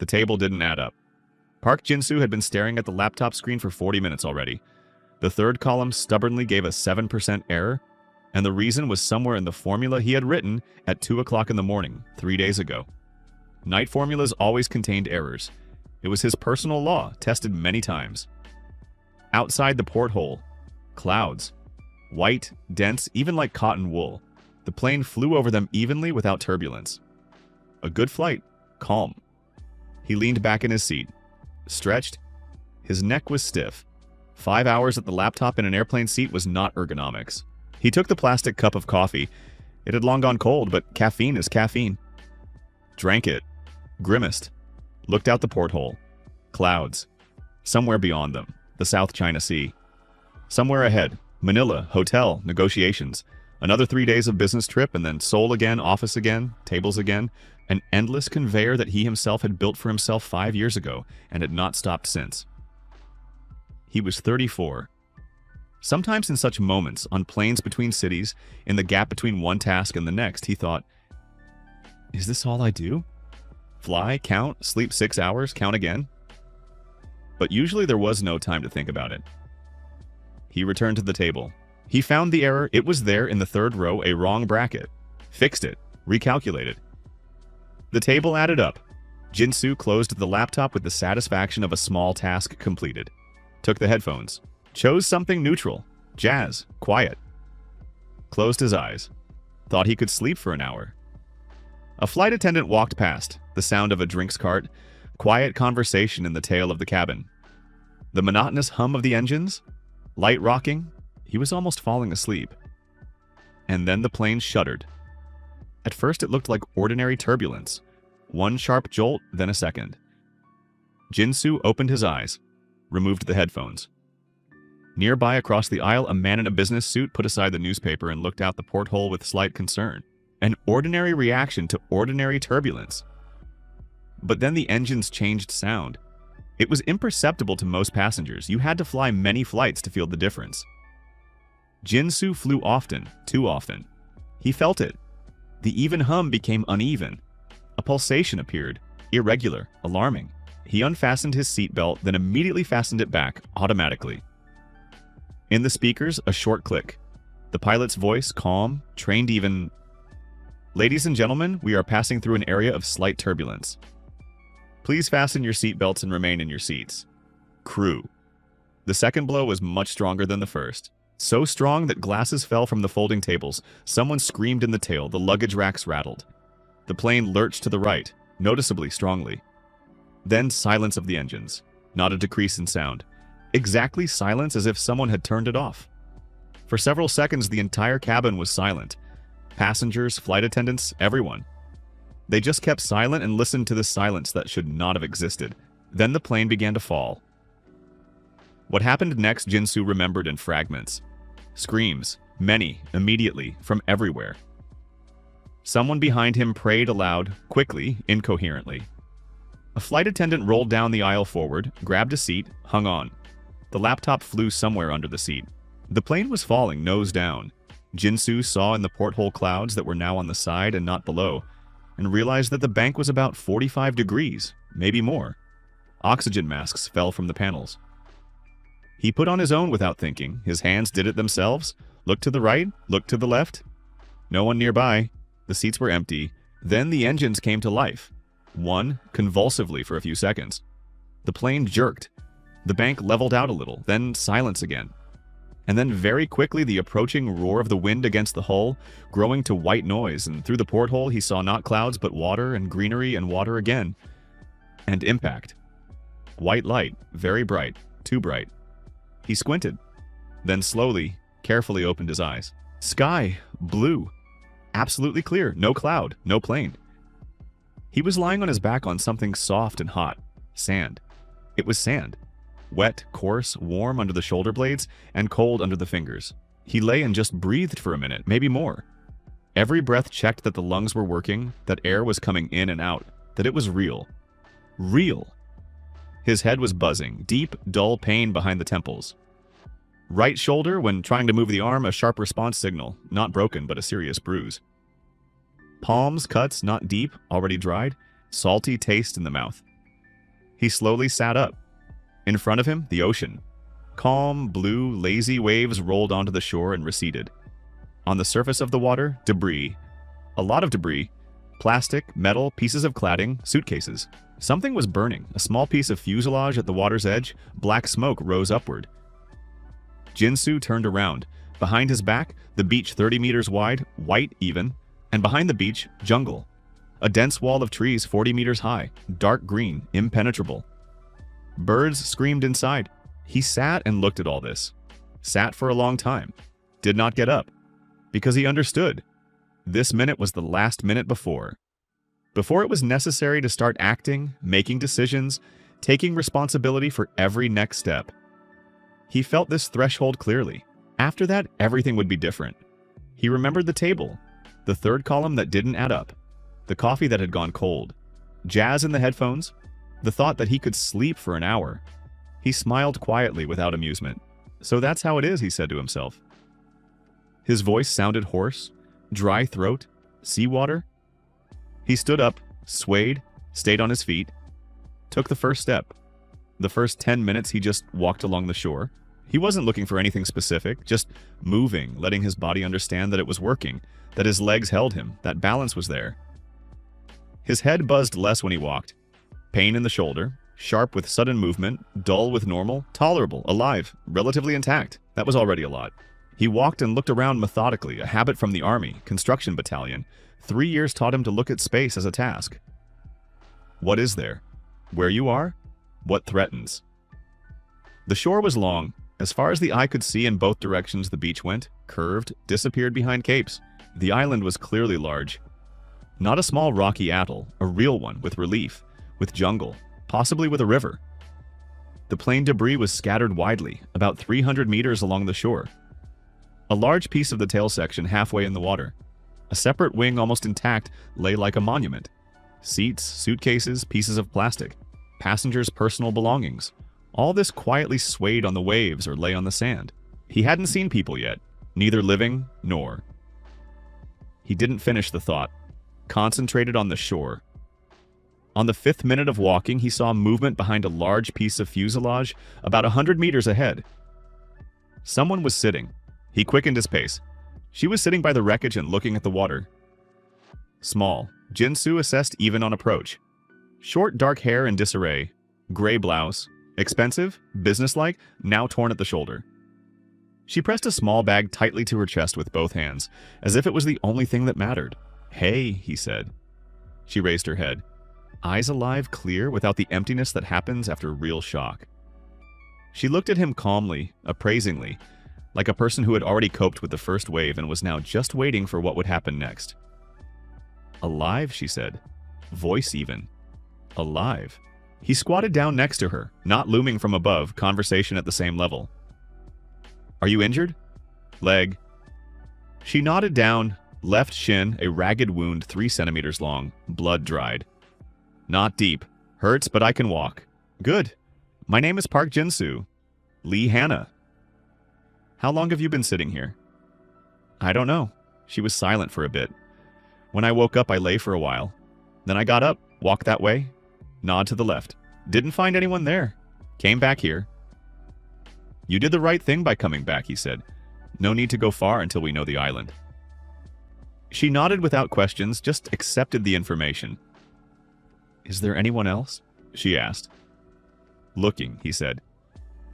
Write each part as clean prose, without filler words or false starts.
The table didn't add up. Park Jin-soo had been staring at the laptop screen for 40 minutes already. The third column stubbornly gave a 7% error, and the reason was somewhere in the formula he had written at 2 o'clock in the morning, 3 days ago. Night formulas always contained errors. It was his personal law, tested many times. Outside the porthole, clouds. White, dense, even like cotton wool. The plane flew over them evenly without turbulence. A good flight, calm. He leaned back in his seat, stretched. His neck was stiff. 5 hours at the laptop in an airplane seat was not ergonomics. He took the plastic cup of coffee. It had long gone cold, but caffeine is caffeine. Drank it, grimaced, looked out the porthole. Clouds. Somewhere beyond them, the South China Sea. Somewhere ahead, Manila, hotel, negotiations. Another 3 days of business trip, and then Seoul again, office again, tables again. An endless conveyor that he himself had built for himself 5 years ago, and had not stopped since. He was 34. Sometimes in such moments, on planes between cities, in the gap between one task and the next, he thought, is this all I do? Fly, count, sleep 6 hours, count again? But usually there was no time to think about it. He returned to the table. He found the error. It was there in the third row, a wrong bracket. Fixed it. Recalculated. The table added up. Jin-soo closed the laptop with the satisfaction of a small task completed. Took the headphones. Chose something neutral. Jazz. Quiet. Closed his eyes. Thought he could sleep for an hour. A flight attendant walked past, the sound of a drinks cart, quiet conversation in the tail of the cabin. The monotonous hum of the engines, light rocking. He was almost falling asleep. And then the plane shuddered. At first it looked like ordinary turbulence. One sharp jolt, then a second. Jin-soo opened his eyes, removed the headphones. Nearby across the aisle, a man in a business suit put aside the newspaper and looked out the porthole with slight concern. An ordinary reaction to ordinary turbulence. But then the engines changed sound. It was imperceptible to most passengers. You had to fly many flights to feel the difference. Jin-soo flew often, too often. He felt it. The even hum became uneven. A pulsation appeared, irregular, alarming. He unfastened his seatbelt, then immediately fastened it back, automatically. In the speakers, a short click. The pilot's voice, calm, trained even. Ladies and gentlemen, we are passing through an area of slight turbulence. Please fasten your seatbelts and remain in your seats. Crew. The second blow was much stronger than the first. So strong that glasses fell from the folding tables. Someone screamed in the tail. The luggage racks rattled. The plane lurched to the right, noticeably strongly. Then silence of the engines. Not a decrease in sound. Exactly silence as if someone had turned it off. For several seconds, the entire cabin was silent. Passengers, flight attendants, everyone. They just kept silent and listened to the silence that should not have existed. Then the plane began to fall. What happened next, Jin-soo remembered in fragments. Screams, many, immediately, from everywhere. Someone behind him prayed aloud, quickly, incoherently. A flight attendant rolled down the aisle forward, grabbed a seat, hung on. The laptop flew somewhere under the seat. The plane was falling, nose down. Jin-soo saw in the porthole clouds that were now on the side and not below, and realized that the bank was about 45 degrees, maybe more. Oxygen masks fell from the panels. He put on his own without thinking. His hands did it themselves. Looked to the right, looked to the left. No one nearby. The seats were empty. Then the engines came to life. One, convulsively for a few seconds. The plane jerked. The bank leveled out a little, then silence again. And then very quickly the approaching roar of the wind against the hull, growing to white noise, and through the porthole he saw not clouds but water and greenery and water again. And impact. White light, very bright, too bright. He squinted, then slowly, carefully opened his eyes. Sky, blue, absolutely clear, no cloud, no plane. He was lying on his back on something soft and hot, sand. It was sand. Wet, coarse, warm under the shoulder blades, and cold under the fingers. He lay and just breathed for a minute, maybe more. Every breath checked that the lungs were working, that air was coming in and out, that it was real. Real. His head was buzzing, deep, dull pain behind the temples. Right shoulder, when trying to move the arm, a sharp response signal, not broken, but a serious bruise. Palms, cuts, not deep, already dried, salty taste in the mouth. He slowly sat up. In front of him, the ocean. Calm, blue, lazy waves rolled onto the shore and receded. On the surface of the water, debris. A lot of debris. Plastic, metal, pieces of cladding, suitcases. Something was burning. A small piece of fuselage at the water's edge. Black smoke rose upward. Jinsu turned around. Behind his back, the beach 30 meters wide, white even, and behind the beach, jungle. A dense wall of trees 40 meters high, dark green, impenetrable. Birds screamed inside. He sat and looked at all this. Sat for a long time. Did not get up. Because he understood. This minute was the last minute before. Before it was necessary to start acting, making decisions, taking responsibility for every next step. He felt this threshold clearly. After that, everything would be different. He remembered the table, the third column that didn't add up, the coffee that had gone cold, jazz in the headphones, the thought that he could sleep for an hour. He smiled quietly without amusement. So that's how it is, he said to himself. His voice sounded hoarse, dry throat, seawater. He stood up, swayed, stayed on his feet, took the first step. The first 10 minutes he just walked along the shore. He wasn't looking for anything specific, just moving, letting his body understand that it was working, that his legs held him, that balance was there. His head buzzed less when he walked. Pain in the shoulder, sharp with sudden movement, dull with normal, tolerable, alive, relatively intact. That was already a lot. He walked and looked around methodically, a habit from the army, construction battalion. 3 years taught him to look at space as a task. What is there? Where you are? What threatens? The shore was long. As far as the eye could see in both directions the beach went, curved, disappeared behind capes. The island was clearly large. Not a small rocky atoll, a real one with relief, with jungle, possibly with a river. The plain debris was scattered widely, about 300 meters along the shore. A large piece of the tail section halfway in the water. A separate wing almost intact lay like a monument. Seats, suitcases, pieces of plastic. Passengers' personal belongings. All this quietly swayed on the waves or lay on the sand. He hadn't seen people yet, neither living nor. He didn't finish the thought. Concentrated on the shore. On the 5th minute of walking, he saw movement behind a large piece of fuselage about 100 meters ahead. Someone was sitting. He quickened his pace. She was sitting by the wreckage and looking at the water. Small, Jinsu assessed even on approach. Short dark hair in disarray, gray blouse, expensive, businesslike, now torn at the shoulder. She pressed a small bag tightly to her chest with both hands, as if it was the only thing that mattered. Hey, he said. She raised her head. Eyes alive, clear, without the emptiness that happens after real shock. She looked at him calmly, appraisingly, like a person who had already coped with the first wave and was now just waiting for what would happen next. Alive, she said. Voice even. Alive. He squatted down next to her, not looming from above, conversation at the same level. Are you injured? Leg. She nodded down, left shin, a ragged wound 3 centimeters long, blood dried. Not deep. Hurts, but I can walk. Good. My name is Park Jinsu. Lee Hannah. How long have you been sitting here? I don't know. She was silent for a bit. When I woke up, I lay for a while. Then I got up, walked that way, nod to the left. Didn't find anyone there. Came back here. You did the right thing by coming back, he said. No need to go far until we know the island. She nodded without questions, just accepted the information. Is there anyone else? She asked. Looking, he said.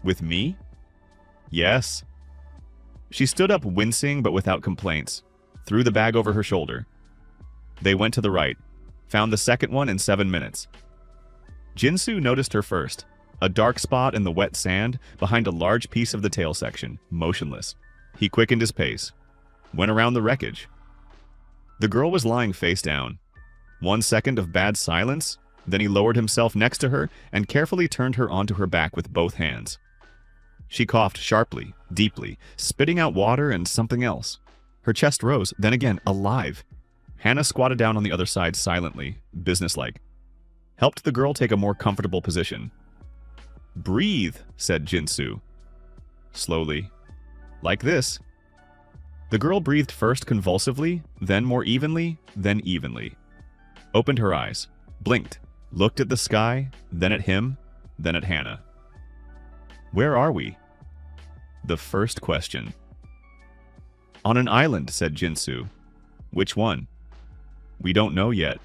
With me? Yes. She stood up, wincing but without complaints, threw the bag over her shoulder. They went to the right, found the second one in 7 minutes. Jinsu noticed her first, a dark spot in the wet sand behind a large piece of the tail section, motionless. He quickened his pace, went around the wreckage. The girl was lying face down. 1 second of bad silence, then he lowered himself next to her and carefully turned her onto her back with both hands. She coughed sharply, deeply, spitting out water and something else. Her chest rose, then again, alive. Hannah squatted down on the other side silently, businesslike. Helped the girl take a more comfortable position. Breathe, said Jinsu. Slowly. Like this. The girl breathed first convulsively, then more evenly, then evenly. Opened her eyes, blinked, looked at the sky, then at him, then at Hannah. Where are we? The first question. On an island, said Jinsu. Which one? We don't know yet.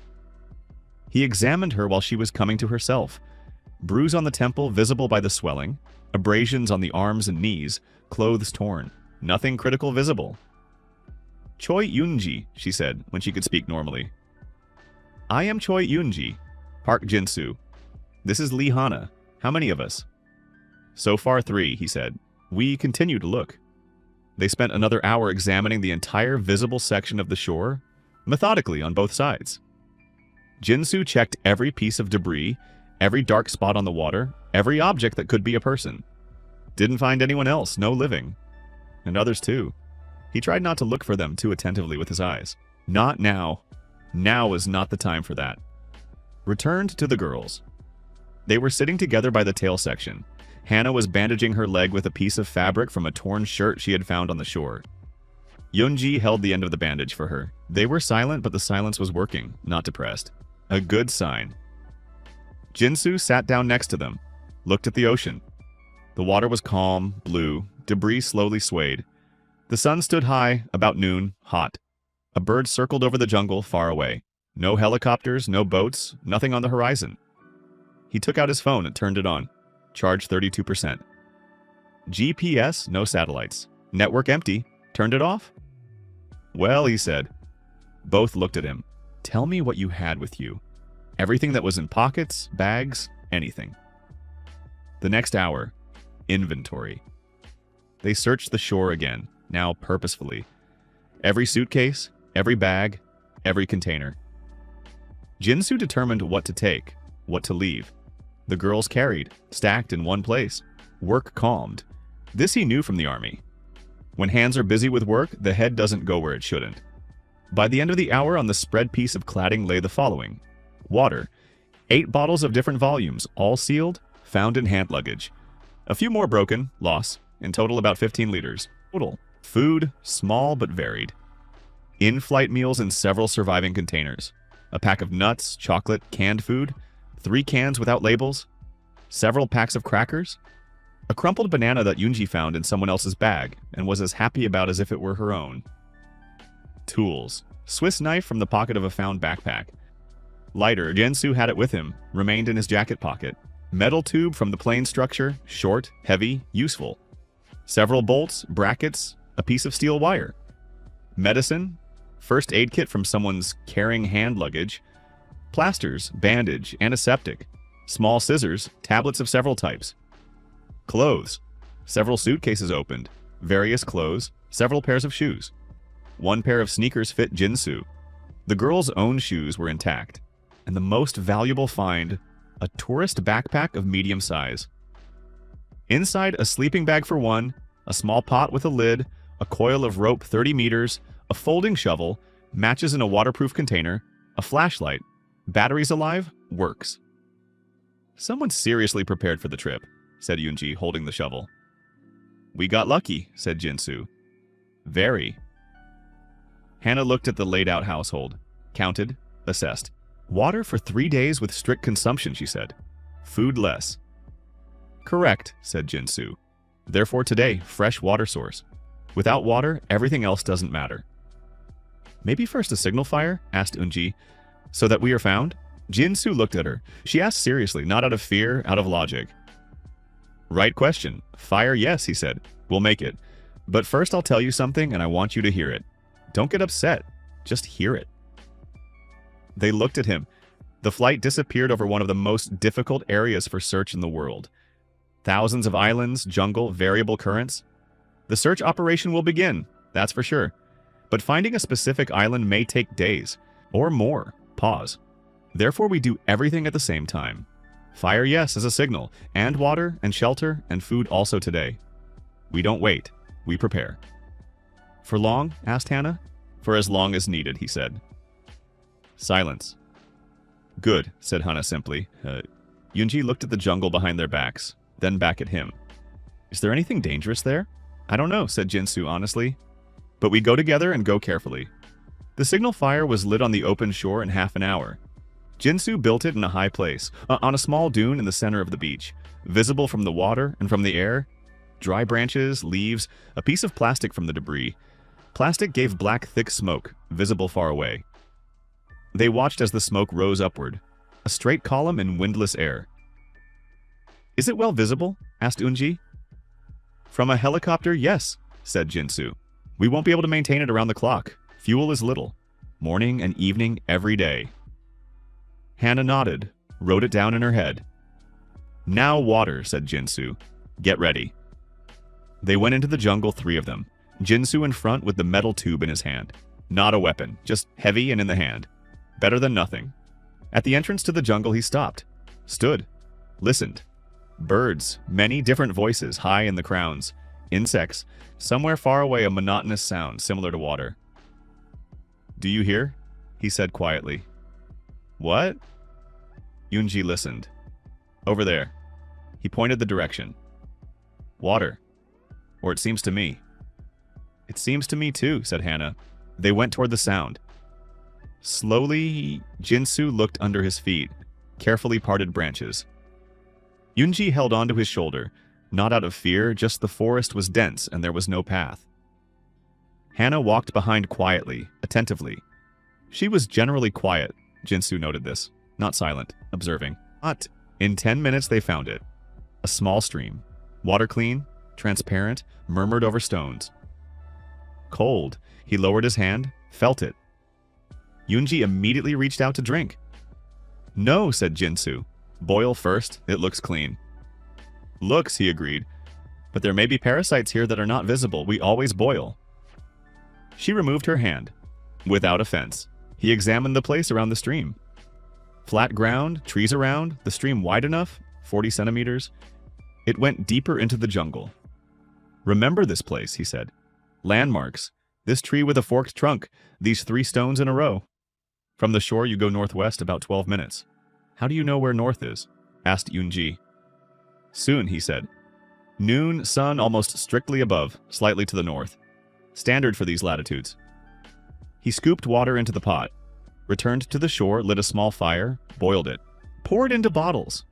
He examined her while she was coming to herself. Bruise on the temple visible by the swelling, abrasions on the arms and knees, clothes torn. Nothing critical visible. Choi Yoonji, she said, when she could speak normally. I am Choi Yoonji, Park Jinsu. This is Lee Hana. How many of us? So far 3, he said. We continue to look. They spent another hour examining the entire visible section of the shore, methodically on both sides. Jinsu checked every piece of debris, every dark spot on the water, every object that could be a person. Didn't find anyone else, no living. And others too. He tried not to look for them too attentively with his eyes. Not now. Now was not the time for that. Returned to the girls. They were sitting together by the tail section. Hannah was bandaging her leg with a piece of fabric from a torn shirt she had found on the shore. Yoonji held the end of the bandage for her. They were silent, but the silence was working, not depressed. A good sign. Jinsu sat down next to them, looked at the ocean. The water was calm, blue, debris slowly swayed. The sun stood high, about noon, hot. A bird circled over the jungle far away. No helicopters, no boats, nothing on the horizon. He took out his phone and turned it on. Charged 32%. GPS, no satellites. Network empty. Turned it off? Well, he said. Both looked at him. Tell me what you had with you. Everything that was in pockets, bags, anything. The next hour, inventory. They searched the shore again, now purposefully. Every suitcase, every bag, every container. Jinsu determined what to take, what to leave. The girls carried, stacked in one place. Work calmed. This he knew from the army. When hands are busy with work, the head doesn't go where it shouldn't. By the end of the hour, on the spread piece of cladding lay the following. Water. 8 bottles of different volumes, all sealed, found in hand luggage. A few more broken, loss. In total, about 15 liters. Total. Food, small but varied. In-flight meals in several surviving containers. A pack of nuts, chocolate, canned food. 3 cans without labels. Several packs of crackers. A crumpled banana that Yoonji found in someone else's bag and was as happy about as if it were her own. Tools. Swiss knife from the pocket of a found backpack. Lighter, Jinsu had it with him, remained in his jacket pocket. Metal tube from the plane structure, short, heavy, useful. Several bolts, brackets, a piece of steel wire. Medicine. First aid kit from someone's carrying hand luggage. Plasters, bandage, antiseptic. Small scissors, tablets of several types. Clothes. Several suitcases opened. Various clothes, several pairs of shoes. 1 pair of sneakers fit Jinsu. The girl's own shoes were intact. And the most valuable find, a tourist backpack of medium size. Inside, a sleeping bag for one, a small pot with a lid, a coil of rope 30 meters, a folding shovel, matches in a waterproof container, a flashlight. Batteries alive? Works. Someone seriously prepared for the trip, said Yoonji, holding the shovel. We got lucky, said Jinsu. Very. Hannah looked at the laid-out household, counted, assessed. Water for 3 days with strict consumption, she said. Food less. Correct, said Jinsu. Therefore today, fresh water source. Without water, everything else doesn't matter. Maybe first a signal fire? Asked Yoonji. So that we are found? Jinsu looked at her. She asked seriously, not out of fear, out of logic. Right question. Fire, yes, he said. We'll make it. But first I'll tell you something and I want you to hear it. Don't get upset. Just hear it. They looked at him. The flight disappeared over one of the most difficult areas for search in the world. Thousands of islands, jungle, variable currents. The search operation will begin, that's for sure. But finding a specific island may take days, or more. Pause. Therefore, we do everything at the same time. Fire, yes, as a signal, and water, and shelter, and food also today. We don't wait. We prepare. For long? Asked Hannah. For as long as needed, he said. Silence. Good, said Hannah simply. Yoonji looked at the jungle behind their backs, then back at him. Is there anything dangerous there? I don't know, said Jinsu honestly. But we go together and go carefully. The signal fire was lit on the open shore in half an hour. Jinsu built it in a high place, on a small dune in the center of the beach, visible from the water and from the air. Dry branches, leaves, a piece of plastic from the debris. Plastic gave black, thick smoke, visible far away. They watched as the smoke rose upward, a straight column in windless air. "Is it well visible?" asked Eunji. "From a helicopter, yes," said Jinsu. "We won't be able to maintain it around the clock. Fuel is little. Morning and evening every day." Hannah nodded, wrote it down in her head. "Now water," said Jinsu. "Get ready." They went into the jungle, 3 of them. Jinsu in front with the metal tube in his hand. Not a weapon, just heavy and in the hand. Better than nothing. At the entrance to the jungle he stopped, stood, listened. Birds, many different voices high in the crowns. Insects, somewhere far away a monotonous sound similar to water. "Do you hear?" he said quietly. "What?" Eunji listened. "Over there." He pointed the direction. "Water. Or it seems to me." "It seems to me too," said Hannah. They went toward the sound. Slowly, Jinsu looked under his feet, carefully parted branches. Eunji held onto his shoulder, not out of fear, just the forest was dense and there was no path. Hannah walked behind quietly, attentively. She was generally quiet, Jinsu noted this, not silent, observing. But in 10 minutes they found it. A small stream, water clean, transparent, murmured over stones. Cold, he lowered his hand, felt it. Eunji immediately reached out to drink. "No," said Jinsu. "Boil first, it looks clean." "Looks," he agreed. "But there may be parasites here that are not visible. We always boil." She removed her hand. Without offense, he examined the place around the stream. Flat ground, trees around, the stream wide enough, 40 centimeters. It went deeper into the jungle. "Remember this place," he said. "Landmarks. This tree with a forked trunk, these 3 stones in a row. From the shore you go northwest about 12 minutes. How do you know where north is?" asked Eunji. "Soon," he said. "Noon, sun almost strictly above, slightly to the north. Standard for these latitudes." He scooped water into the pot, returned to the shore, lit a small fire, boiled it, poured into bottles.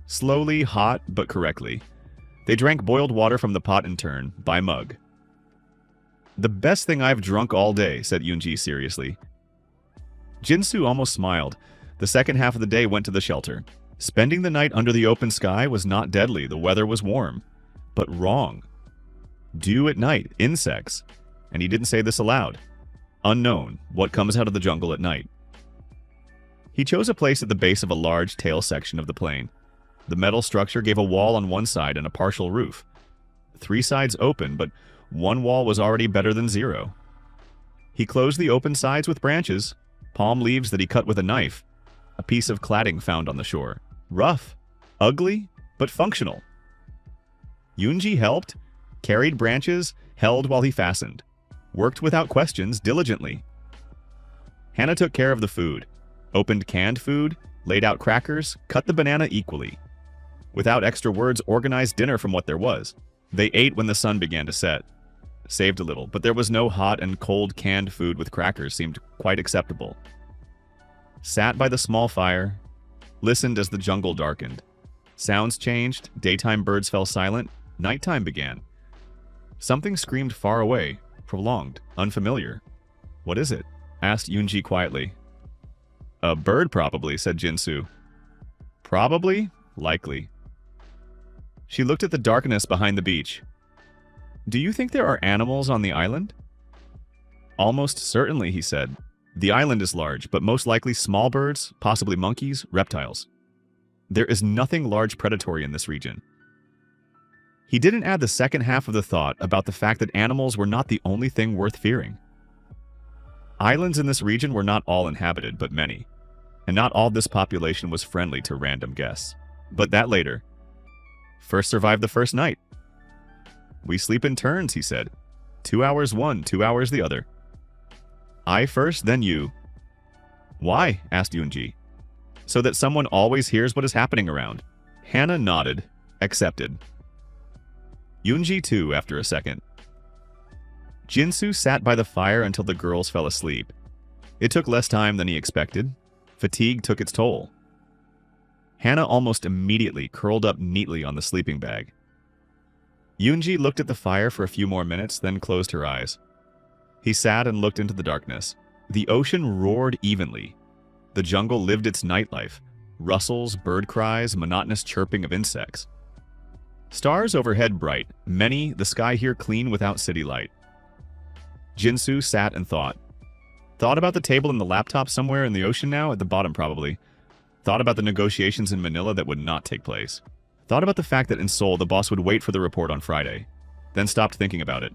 Slowly, hot, but correctly. They drank boiled water from the pot in turn, by mug. "The best thing I've drunk all day," said Eunji seriously. Jinsu almost smiled. The second half of the day went to the shelter. Spending the night under the open sky was not deadly, the weather was warm. But wrong. Dew at night, insects. And he didn't say this aloud. Unknown, what comes out of the jungle at night. He chose a place at the base of a large tail section of the plain. The metal structure gave a wall on one side and a partial roof. 3 sides open, but one wall was already better than 0. He closed the open sides with branches, palm leaves that he cut with a knife, a piece of cladding found on the shore. Rough, ugly, but functional. Eunji helped, carried branches, held while he fastened, worked without questions, diligently. Hannah took care of the food, opened canned food, laid out crackers, cut the banana equally. Without extra words, organized dinner from what there was. They ate when the sun began to set. Saved a little, but there was no hot and cold canned food with crackers seemed quite acceptable. Sat by the small fire, listened as the jungle darkened. Sounds changed, daytime birds fell silent, nighttime began. Something screamed far away, prolonged, unfamiliar. "What is it?" asked Eunji quietly. "A bird probably," said Jinsu. "Probably? Likely." She looked at the darkness behind the beach. "Do you think there are animals on the island?" "Almost certainly," he said. "The island is large, but most likely small birds, possibly monkeys, reptiles. There is nothing large predatory in this region." He didn't add the second half of the thought about the fact that animals were not the only thing worth fearing. Islands in this region were not all inhabited, but many. And not all this population was friendly to random guests. But that later. First survived the first night. "We sleep in turns," he said. 2 hours one, 2 hours the other. "I first, then you." "Why?" asked Eunji. "So that someone always hears what is happening around." Hannah nodded, accepted. Eunji too, after a second. Jinsu sat by the fire until the girls fell asleep. It took less time than he expected. Fatigue took its toll. Hannah almost immediately curled up neatly on the sleeping bag. Yoonji looked at the fire for a few more minutes, then closed her eyes. He sat and looked into the darkness. The ocean roared evenly. The jungle lived its nightlife. Rustles, bird cries, monotonous chirping of insects. Stars overhead bright, many, the sky here clean without city light. Jinsu sat and thought. Thought about the table and the laptop somewhere in the ocean now, at the bottom probably. Thought about the negotiations in Manila that would not take place. Thought about the fact that in Seoul the boss would wait for the report on Friday. Then stopped thinking about it.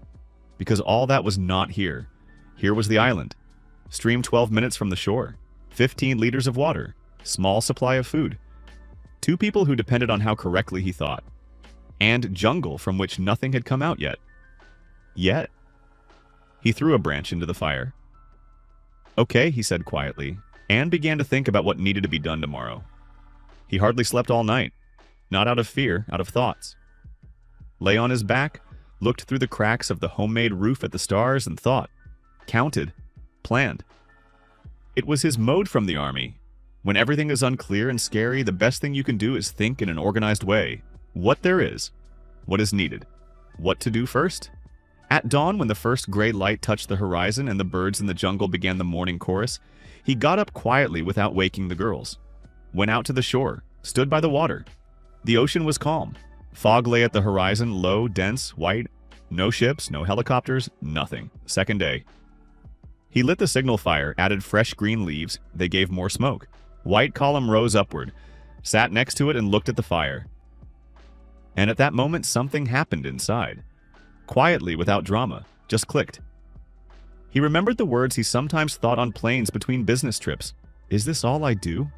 Because all that was not here. Here was the island. Stream 12 minutes from the shore. 15 liters of water. Small supply of food. 2 people who depended on how correctly he thought. And jungle from which nothing had come out yet. Yet? He threw a branch into the fire. Okay, he said quietly, and began to think about what needed to be done tomorrow. He hardly slept all night. Not out of fear, out of thoughts. Lay on his back, looked through the cracks of the homemade roof at the stars and thought. Counted. Planned. It was his mode from the army. When everything is unclear and scary, the best thing you can do is think in an organized way. What there is. What is needed. What to do first. At dawn, when the first gray light touched the horizon and the birds in the jungle began the morning chorus, he got up quietly without waking the girls. Went out to the shore, stood by the water. The ocean was calm. Fog lay at the horizon, low, dense, white. No ships, no helicopters, nothing. Second day. He lit the signal fire, added fresh green leaves. They gave more smoke. White column rose upward. Sat next to it and looked at the fire. And at that moment, something happened inside. Quietly, without drama, just clicked. He remembered the words he sometimes thought on planes between business trips. Is this all I do?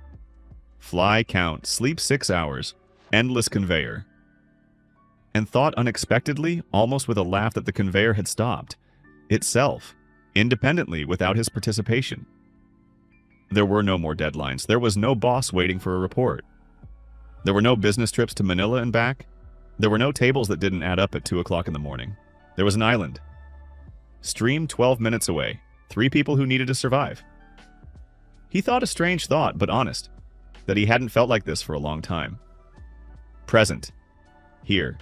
Fly, count, sleep 6 hours. Endless conveyor. And thought unexpectedly, almost with a laugh, that the conveyor had stopped. Itself. Independently, without his participation. There were no more deadlines. There was no boss waiting for a report. There were no business trips to Manila and back. There were no tables that didn't add up at 2 o'clock in the morning. There was an island. Stream 12 minutes away. 3 people who needed to survive. He thought a strange thought, but honest, that he hadn't felt like this for a long time. Present. Here.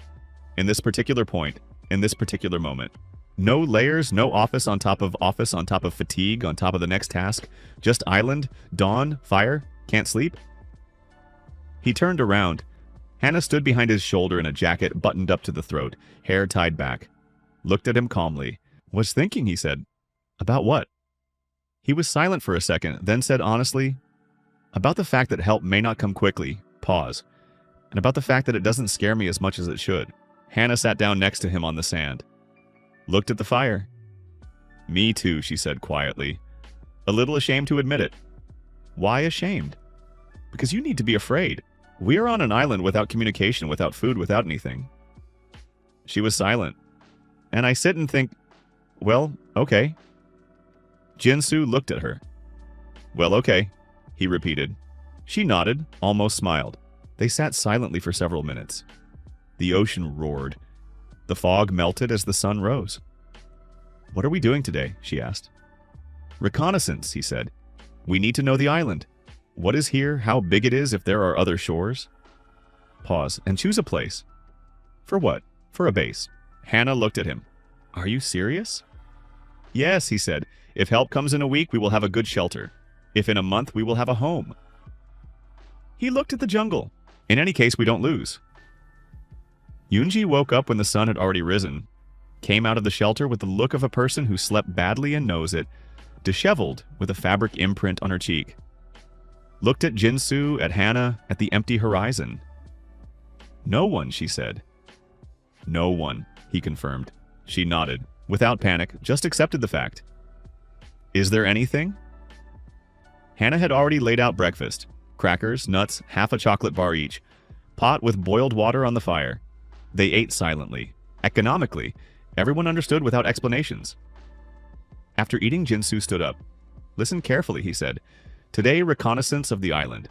In this particular point. In this particular moment. No layers, no office on top of fatigue, on top of the next task. Just island, dawn, fire, can't sleep. He turned around. Hannah stood behind his shoulder in a jacket buttoned up to the throat, hair tied back. Looked at him calmly. Was thinking, he said. About what? He was silent for a second, then said honestly, about the fact that help may not come quickly. Pause. And about the fact that it doesn't scare me as much as it should. Hannah sat down next to him on the sand. Looked at the fire. Me too, she said quietly. A little ashamed to admit it. Why ashamed? Because you need to be afraid. We are on an island without communication, without food, without anything. She was silent. And I sit and think, well, okay. Jinsu looked at her. Well, okay, he repeated. She nodded, almost smiled. They sat silently for several minutes. The ocean roared. The fog melted as the sun rose. What are we doing today? She asked. Reconnaissance, he said. We need to know the island. What is here, how big it is, if there are other shores. Pause, and choose a place. For what? For a base. Hannah looked at him. Are you serious? Yes, he said. If help comes in a week, we will have a good shelter. If in a month, we will have a home. He looked at the jungle. In any case, we don't lose. Yoonji woke up when the sun had already risen. Came out of the shelter with the look of a person who slept badly and knows it, disheveled with a fabric imprint on her cheek. Looked at Jinsu, at Hannah, at the empty horizon. No one, she said. No one, he confirmed. She nodded, without panic, just accepted the fact. Is there anything? Hannah had already laid out breakfast. Crackers, nuts, half a chocolate bar each. Pot with boiled water on the fire. They ate silently. Economically. Everyone understood without explanations. After eating, Jinsu stood up. Listen carefully, he said. Today, reconnaissance of the island.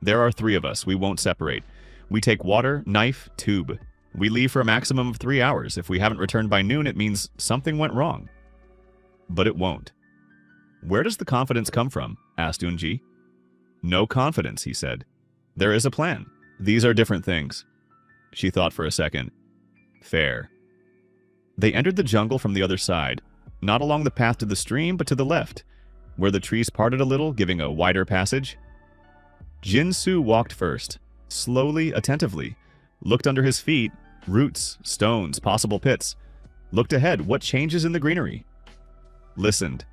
There are 3 of us. We won't separate. We take water, knife, tube. We leave for a maximum of 3 hours. If we haven't returned by noon, it means something went wrong. But it won't. Where does the confidence come from? asked Yunji. No confidence, he said. There is a plan. These are different things. She thought for a second. Fair. They entered the jungle from the other side, not along the path to the stream, but to the left, where the trees parted a little, giving a wider passage. Jinsu walked first, slowly, attentively, looked under his feet, roots, stones, possible pits, looked ahead, what changes in the greenery. Listened.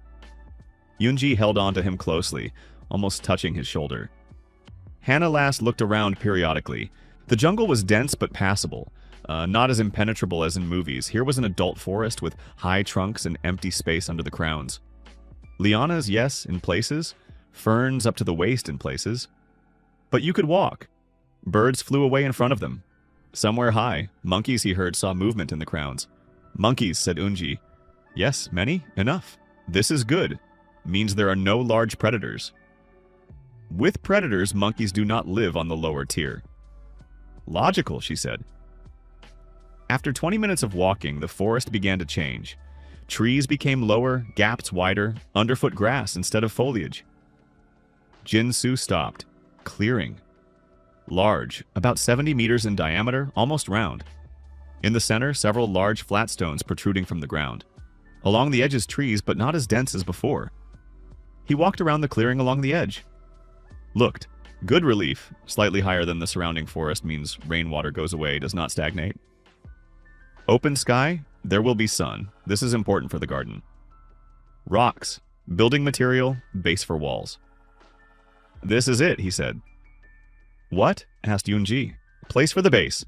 Yunji held on to him closely, almost touching his shoulder. Hana last looked around periodically. The jungle was dense but passable, not as impenetrable as in movies. Here was an adult forest with high trunks and empty space under the crowns. Lianas, yes, in places. Ferns up to the waist in places. But you could walk. Birds flew away in front of them. Somewhere high, monkeys he heard saw movement in the crowns. Monkeys, said Unji. Yes, many? Enough. This is good. Means there are no large predators. With predators, monkeys do not live on the lower tier. Logical, she said. After 20 minutes of walking, the forest began to change. Trees became lower, gaps wider, underfoot grass instead of foliage. Jinsu stopped. Clearing. Large, about 70 meters in diameter, almost round. In the center, several large flat stones protruding from the ground. Along the edges, trees, but not as dense as before. He walked around the clearing along the edge. Looked. Good relief, slightly higher than the surrounding forest means rainwater goes away, does not stagnate. Open sky, there will be sun. This is important for the garden. Rocks, building material, base for walls. This is it, he said. What? Asked Yunji. Place for the base.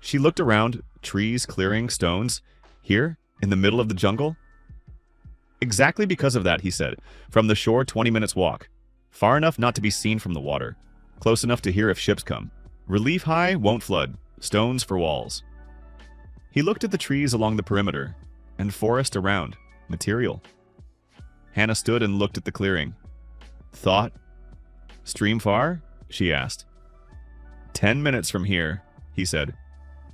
She looked around, trees, clearing, stones. Here, in the middle of the jungle? Exactly because of that, he said. From the shore, 20 minutes walk. Far enough not to be seen from the water. Close enough to hear if ships come. Relief high, won't flood. Stones for walls. He looked at the trees along the perimeter, and forest around. Material. Hana stood and looked at the clearing. Thought. Stream far? She asked. 10 minutes from here, he said.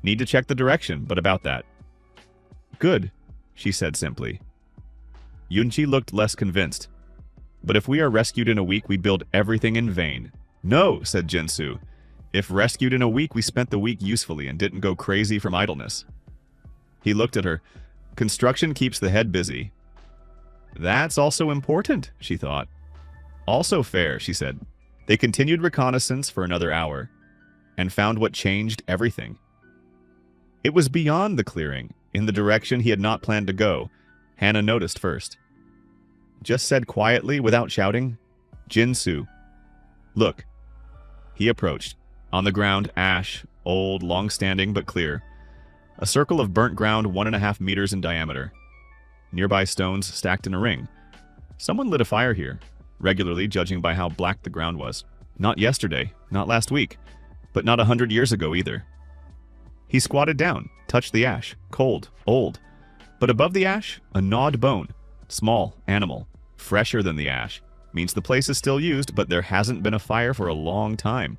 Need to check the direction, but about that. Good, she said simply. Yunji looked less convinced. But if we are rescued in a week, we build everything in vain. No, said Jinsu. If rescued in a week, we spent the week usefully and didn't go crazy from idleness. He looked at her. Construction keeps the head busy. That's also important, she thought. Also fair, she said. They continued reconnaissance for another hour, and found what changed everything. It was beyond the clearing, in the direction he had not planned to go. Hana noticed first. Just said quietly, without shouting, Jinsu. Look. He approached. On the ground, ash, old, long-standing, but clear. A circle of burnt ground 1.5 meters in diameter. Nearby stones stacked in a ring. Someone lit a fire here, regularly judging by how black the ground was. Not yesterday, not last week, but not 100 years ago either. He squatted down, touched the ash, cold, old. But above the ash, a gnawed bone. Small, animal, fresher than the ash. Means the place is still used, but there hasn't been a fire for a long time.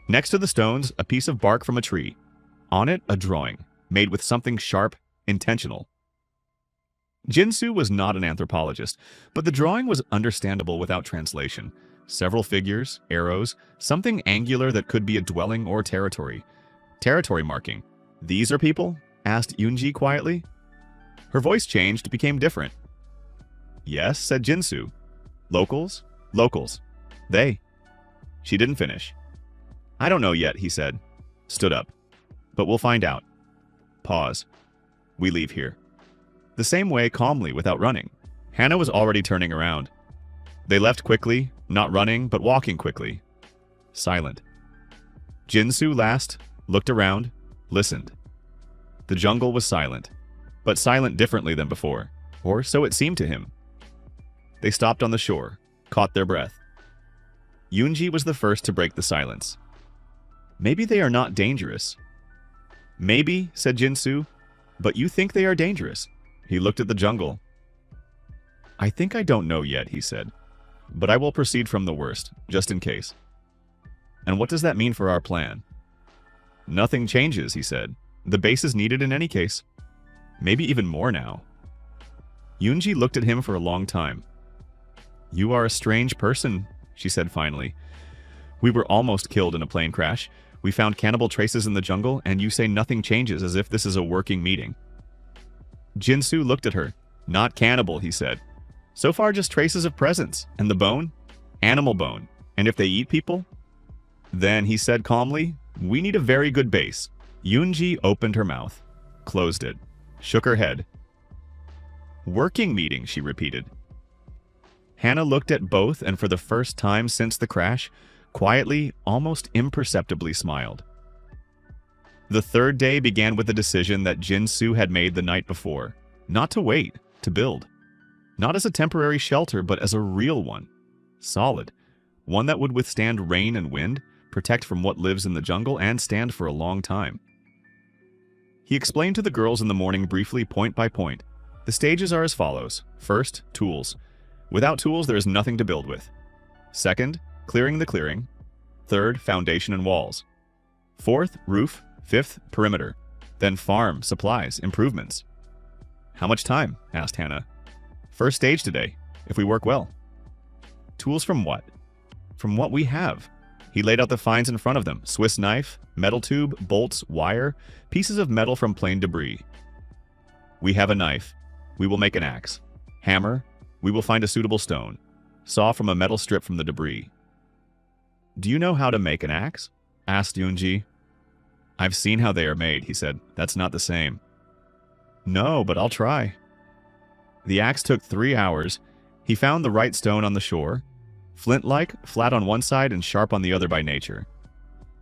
Next to the stones, a piece of bark from a tree. On it, a drawing, made with something sharp, intentional. Jinsu was not an anthropologist, but the drawing was understandable without translation. Several figures, arrows, something angular that could be a dwelling or territory. Territory marking. These are people? Asked Yunji quietly. Her voice changed, became different. Yes, said Jinsu. Locals? Locals. They. She didn't finish. I don't know yet, he said. Stood up. But we'll find out. Pause. We leave here. The same way, calmly, without running. Hana was already turning around. They left quickly, not running, but walking quickly. Silent. Jinsu last, looked around, listened. The jungle was silent, but silent differently than before, or so it seemed to him. They stopped on the shore, caught their breath. Yunji was the first to break the silence. Maybe they are not dangerous. Maybe, said Jinsu, but you think they are dangerous. He looked at the jungle. I think I don't know yet, he said, but I will proceed from the worst, just in case. And what does that mean for our plan? Nothing changes, he said. The base is needed in any case. Maybe even more now. Yunji looked at him for a long time. You are a strange person, she said finally. We were almost killed in a plane crash. We found cannibal traces in the jungle, and you say nothing changes, as if this is a working meeting. Jinsu looked at her. Not cannibal, he said. So far just traces of presence. And the bone? Animal bone. And if they eat people? Then, he said calmly, we need a very good base. Yoonji opened her mouth, closed it, shook her head. Working meeting, she repeated. Hannah looked at both, and for the first time since the crash, quietly, almost imperceptibly smiled. The third day began with the decision that Jinsu had made the night before. Not to wait, to build. Not as a temporary shelter, but as a real one. Solid. One that would withstand rain and wind, protect from what lives in the jungle, and stand for a long time. He explained to the girls in the morning briefly, point by point. The stages are as follows. First, tools. Without tools, there is nothing to build with. Second, clearing the clearing. Third, foundation and walls. Fourth, roof. Fifth, perimeter. Then farm, supplies, improvements. How much time? Asked Hannah. First stage today, if we work well. Tools from what? From what we have. He laid out the finds in front of them. Swiss knife, metal tube, bolts, wire, pieces of metal from plane debris. We have a knife. We will make an axe. Hammer. We will find a suitable stone. Saw from a metal strip from the debris. Do you know how to make an axe? Asked Yoonji. I've seen how they are made, he said. That's not the same. No, but I'll try. The axe took 3 hours. He found the right stone on the shore. Flint-like, flat on one side and sharp on the other by nature.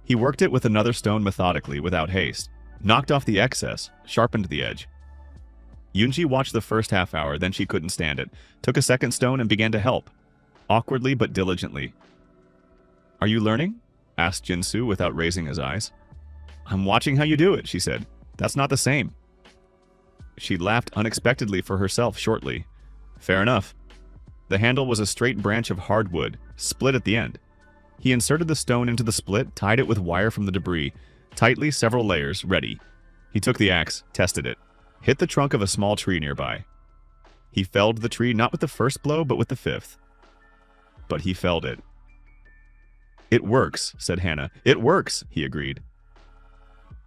He worked it with another stone methodically, without haste. Knocked off the excess, sharpened the edge. Yoonji watched the first half hour, then she couldn't stand it. Took a second stone and began to help. Awkwardly but diligently. Are you learning? Asked Jinsu without raising his eyes. I'm watching how you do it, she said. That's not the same. She laughed unexpectedly for herself shortly. Fair enough. The handle was a straight branch of hardwood, split at the end. He inserted the stone into the split, tied it with wire from the debris, tightly several layers, ready. He took the axe, tested it, hit the trunk of a small tree nearby. He felled the tree not with the first blow, but with the fifth. But he felled it. It works, said Hannah. It works, he agreed.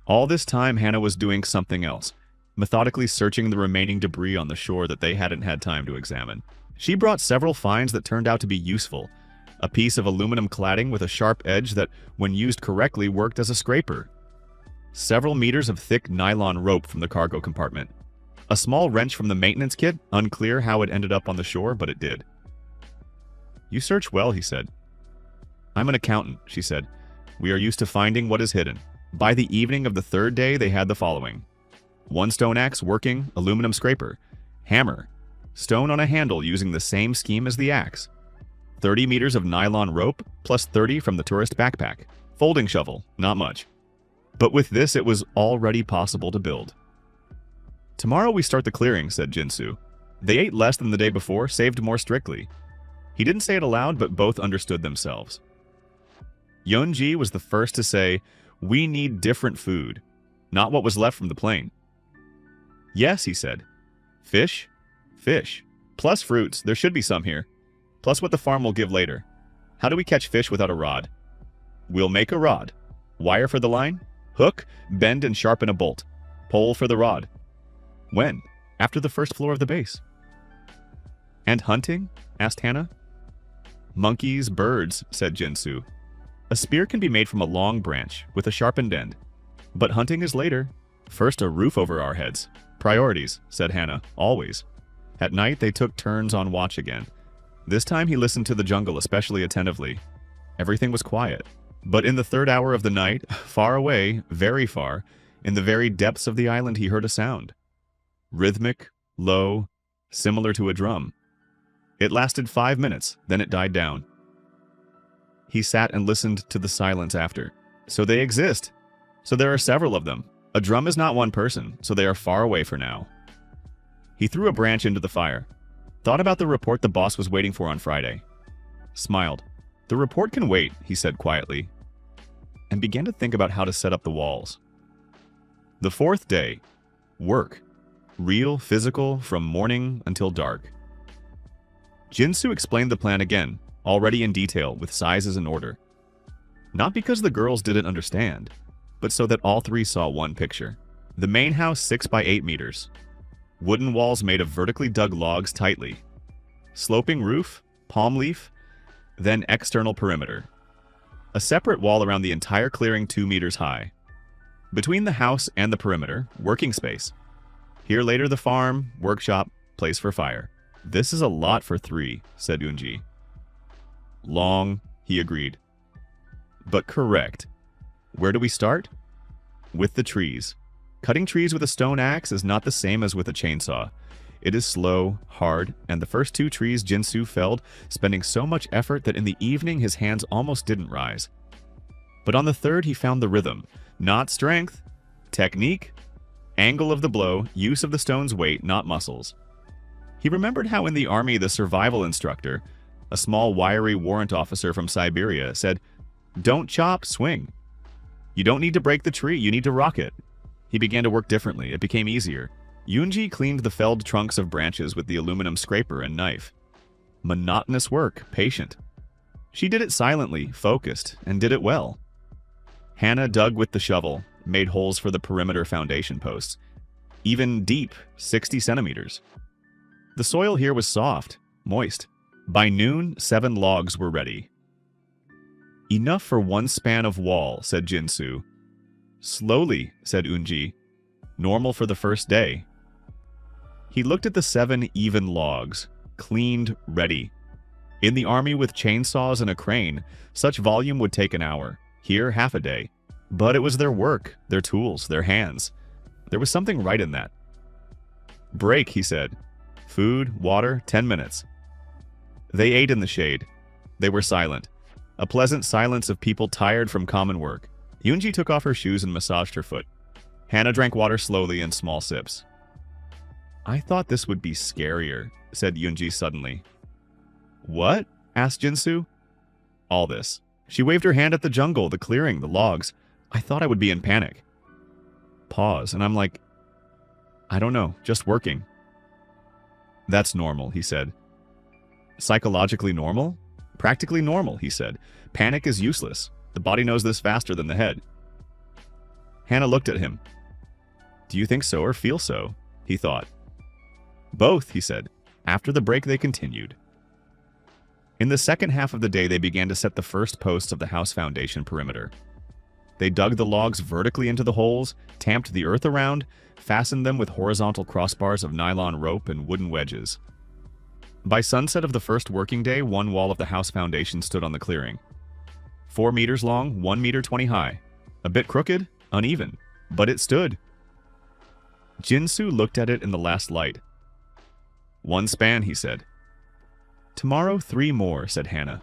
All this time, Hannah was doing something else, methodically searching the remaining debris on the shore that they hadn't had time to examine. She brought several finds that turned out to be useful. A piece of aluminum cladding with a sharp edge that, when used correctly, worked as a scraper. Several meters of thick nylon rope from the cargo compartment. A small wrench from the maintenance kit, unclear how it ended up on the shore, but it did. You search well, he said. I'm an accountant, she said. We are used to finding what is hidden. By the evening of the third day, they had the following. 1 stone axe working, aluminum scraper. Hammer. Stone on a handle using the same scheme as the axe. 30 meters of nylon rope, plus 30 from the tourist backpack. Folding shovel, not much. But with this, it was already possible to build. Tomorrow we start the clearing, said Jinsu. They ate less than the day before, saved more strictly. He didn't say it aloud, but both understood themselves. Yeonji was the first to say, we need different food, not what was left from the plane. Yes, he said. Fish? Fish. Plus fruits, there should be some here. Plus what the farm will give later. How do we catch fish without a rod? We'll make a rod. Wire for the line? Hook, bend and sharpen a bolt. Pole for the rod. When? After the first floor of the base. And hunting? Asked Hannah. Monkeys, birds, said Jinsu. A spear can be made from a long branch with a sharpened end. But hunting is later. First a roof over our heads. Priorities, said Hannah, always. At night they took turns on watch again. This time he listened to the jungle especially attentively. Everything was quiet. But in the third hour of the night, far away, very far, in the very depths of the island he heard a sound. Rhythmic, low, similar to a drum. It lasted 5 minutes, then it died down. He sat and listened to the silence after. So they exist. So there are several of them. A drum is not one person, so they are far away for now. He threw a branch into the fire. Thought about the report the boss was waiting for on Friday. Smiled. The report can wait, he said quietly. And began to think about how to set up the walls. The fourth day. Work. Real, physical, from morning until dark. Jinsu explained the plan again, already in detail, with sizes and order. Not because the girls didn't understand, but so that all three saw one picture. The main house 6 by 8 meters. Wooden walls made of vertically dug logs tightly. Sloping roof, palm leaf, then external perimeter. A separate wall around the entire clearing 2 meters high. Between the house and the perimeter, working space. Here later the farm, workshop, place for fire. This is a lot for 3, said Eunji. Long, he agreed. But correct. Where do we start? With the trees. Cutting trees with a stone axe is not the same as with a chainsaw. It is slow, hard, and the first 2 trees Jinsu felled, spending so much effort that in the evening his hands almost didn't rise. But on the third he found the rhythm, not strength, technique, angle of the blow, use of the stone's weight, not muscles. He remembered how in the army the survival instructor, a small wiry warrant officer from Siberia, said, "Don't chop, swing. You don't need to break the tree, you need to rock it." He began to work differently. It became easier. Eunji cleaned the felled trunks of branches with the aluminum scraper and knife. Monotonous work, patient. She did it silently, focused, and did it well. Hannah dug with the shovel, made holes for the perimeter foundation posts, even deep, 60 centimeters. The soil here was soft, moist. By noon, 7 logs were ready. Enough for 1 span of wall, said Jinsu. Slowly, said Eunji. Normal for the first day. He looked at the 7 even logs, cleaned, ready. In the army with chainsaws and a crane, such volume would take an hour. Here, half a day. But it was their work, their tools, their hands. There was something right in that. Break, he said. Food, water, 10 minutes. They ate in the shade. They were silent. A pleasant silence of people tired from common work. Eunji took off her shoes and massaged her foot. Hannah drank water slowly in small sips. I thought this would be scarier, said Eunji suddenly. What? Asked Jinsu. All this. She waved her hand at the jungle, the clearing, the logs. I thought I would be in panic. Pause, and I'm like, I don't know, just working. That's normal, he said. Psychologically normal? Practically normal, he said. Panic is useless. The body knows this faster than the head. Hannah looked at him. Do you think so or feel so? He thought. Both, he said. After the break, they continued. In the second half of the day, they began to set the first posts of the house foundation perimeter. They dug the logs vertically into the holes, tamped the earth around, fastened them with horizontal crossbars of nylon rope and wooden wedges. By sunset of the first working day, 1 wall of the house foundation stood on the clearing. 4 meters long, 1 meter 20 high. A bit crooked, uneven, but it stood. Jinsu looked at it in the last light. 1 span, he said. Tomorrow 3 more, said Hannah.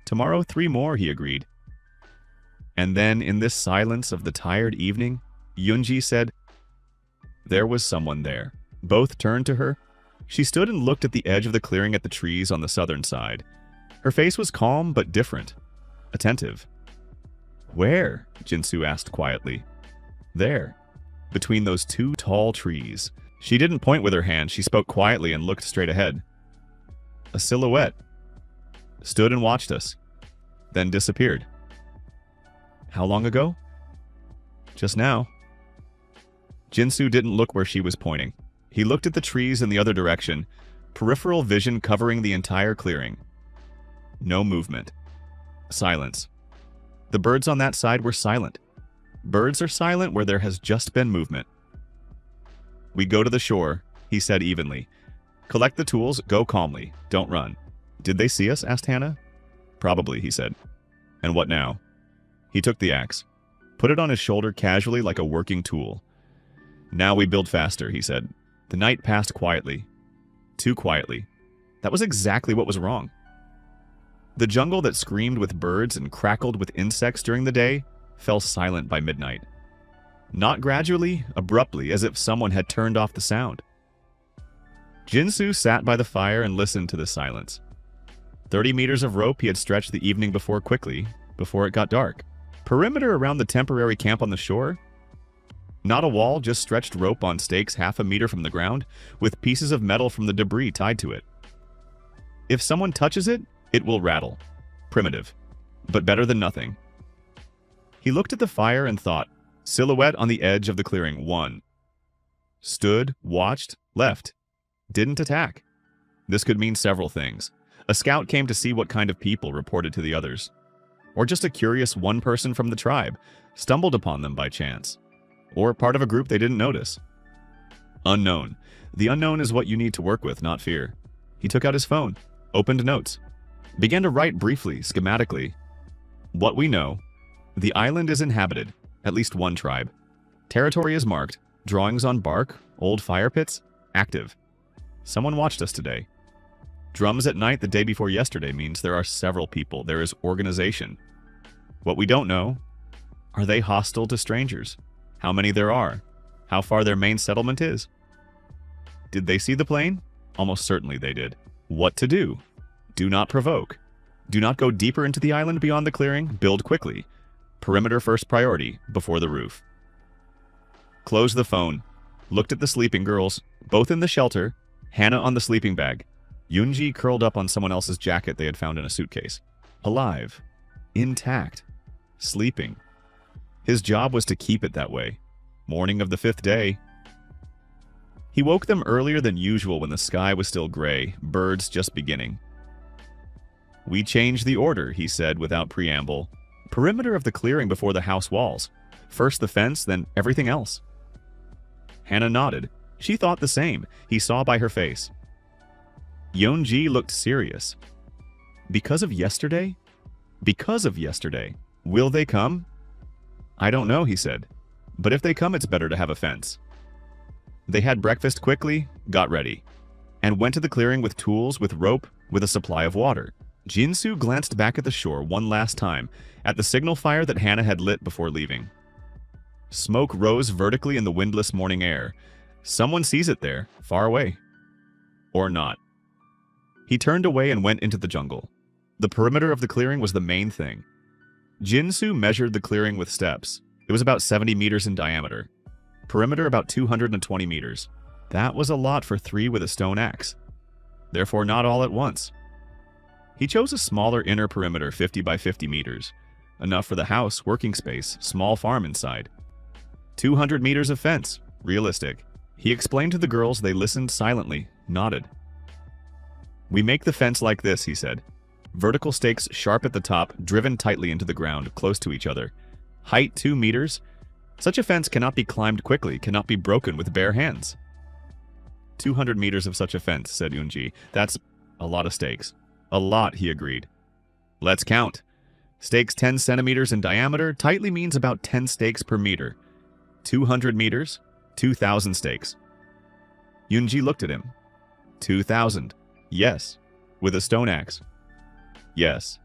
Tomorrow 3 more, he agreed. And then, in this silence of the tired evening, Eunji said, There was someone there. Both turned to her. She stood and looked at the edge of the clearing at the trees on the southern side. Her face was calm but different, attentive. Where? Jinsu asked quietly. There, between those 2 tall trees. She didn't point with her hand, she spoke quietly and looked straight ahead. A silhouette. Stood and watched us. Then disappeared. How long ago? Just now. Jinsu didn't look where she was pointing. He looked at the trees in the other direction, peripheral vision covering the entire clearing. No movement. Silence. The birds on that side were silent. Birds are silent where there has just been movement. We go to the shore, he said evenly. Collect the tools, go calmly, don't run. Did they see us? Asked Hannah. Probably, he said. And what now? He took the axe, put it on his shoulder casually like a working tool. Now we build faster, he said. The night passed quietly. Too quietly. That was exactly what was wrong. The jungle that screamed with birds and crackled with insects during the day fell silent by midnight. Not gradually, abruptly, as if someone had turned off the sound. Jinsu sat by the fire and listened to the silence. 30 meters of rope he had stretched the evening before quickly, before it got dark. Perimeter around the temporary camp on the shore? Not a wall, just stretched rope on stakes half a meter from the ground, with pieces of metal from the debris tied to it. If someone touches it, it will rattle. Primitive, but better than nothing. He looked at the fire and thought, silhouette on the edge of the clearing, 1. Stood, watched, left. Didn't attack. This could mean several things. A scout came to see what kind of people reported to the others. Or just a curious one person from the tribe stumbled upon them by chance. Or part of a group they didn't notice. Unknown. The unknown is what you need to work with, not fear. He took out his phone, opened notes, began to write briefly, schematically. What we know. The island is inhabited, at least one tribe. Territory is marked, drawings on bark, old fire pits, active. Someone watched us today. Drums at night the day before yesterday means there are several people, there is organization. What we don't know, are they hostile to strangers? How many there are? How far their main settlement is? Did they see the plane? Almost certainly they did. What to do? Do not provoke. Do not go deeper into the island beyond the clearing, build quickly. Perimeter first priority, before the roof. Closed the phone, looked at the sleeping girls, both in the shelter, Hannah on the sleeping bag. Yoonji curled up on someone else's jacket they had found in a suitcase. Alive. Intact. Sleeping. His job was to keep it that way. Morning of the 5th day. He woke them earlier than usual when the sky was still gray, birds just beginning. We changed the order, he said without preamble. Perimeter of the clearing before the house walls. First the fence, then everything else. Hannah nodded. She thought the same. He saw by her face. Yeonji looked serious. Because of yesterday? Because of yesterday. Will they come? I don't know, he said. But if they come, it's better to have a fence. They had breakfast quickly, got ready, and went to the clearing with tools, with rope, with a supply of water. Jinsu glanced back at the shore one last time, at the signal fire that Hannah had lit before leaving. Smoke rose vertically in the windless morning air. Someone sees it there, far away. Or not. He turned away and went into the jungle. The perimeter of the clearing was the main thing. Jinsu measured the clearing with steps. It was about 70 meters in diameter. Perimeter about 220 meters. That was a lot for 3 with a stone axe. Therefore not all at once. He chose a smaller inner perimeter, 50 by 50 meters. Enough for the house, working space, small farm inside. 200 meters of fence, realistic. He explained to the girls, they listened silently, nodded. We make the fence like this, he said. Vertical stakes sharp at the top, driven tightly into the ground, close to each other. Height 2 meters. Such a fence cannot be climbed quickly, cannot be broken with bare hands. 200 meters of such a fence, said Yoonji. That's a lot of stakes. A lot, he agreed. Let's count. Stakes 10 centimeters in diameter tightly means about 10 stakes per meter. 200 meters, 2,000 stakes. Yoonji looked at him. 2,000. Yes. With a stone axe. Yes.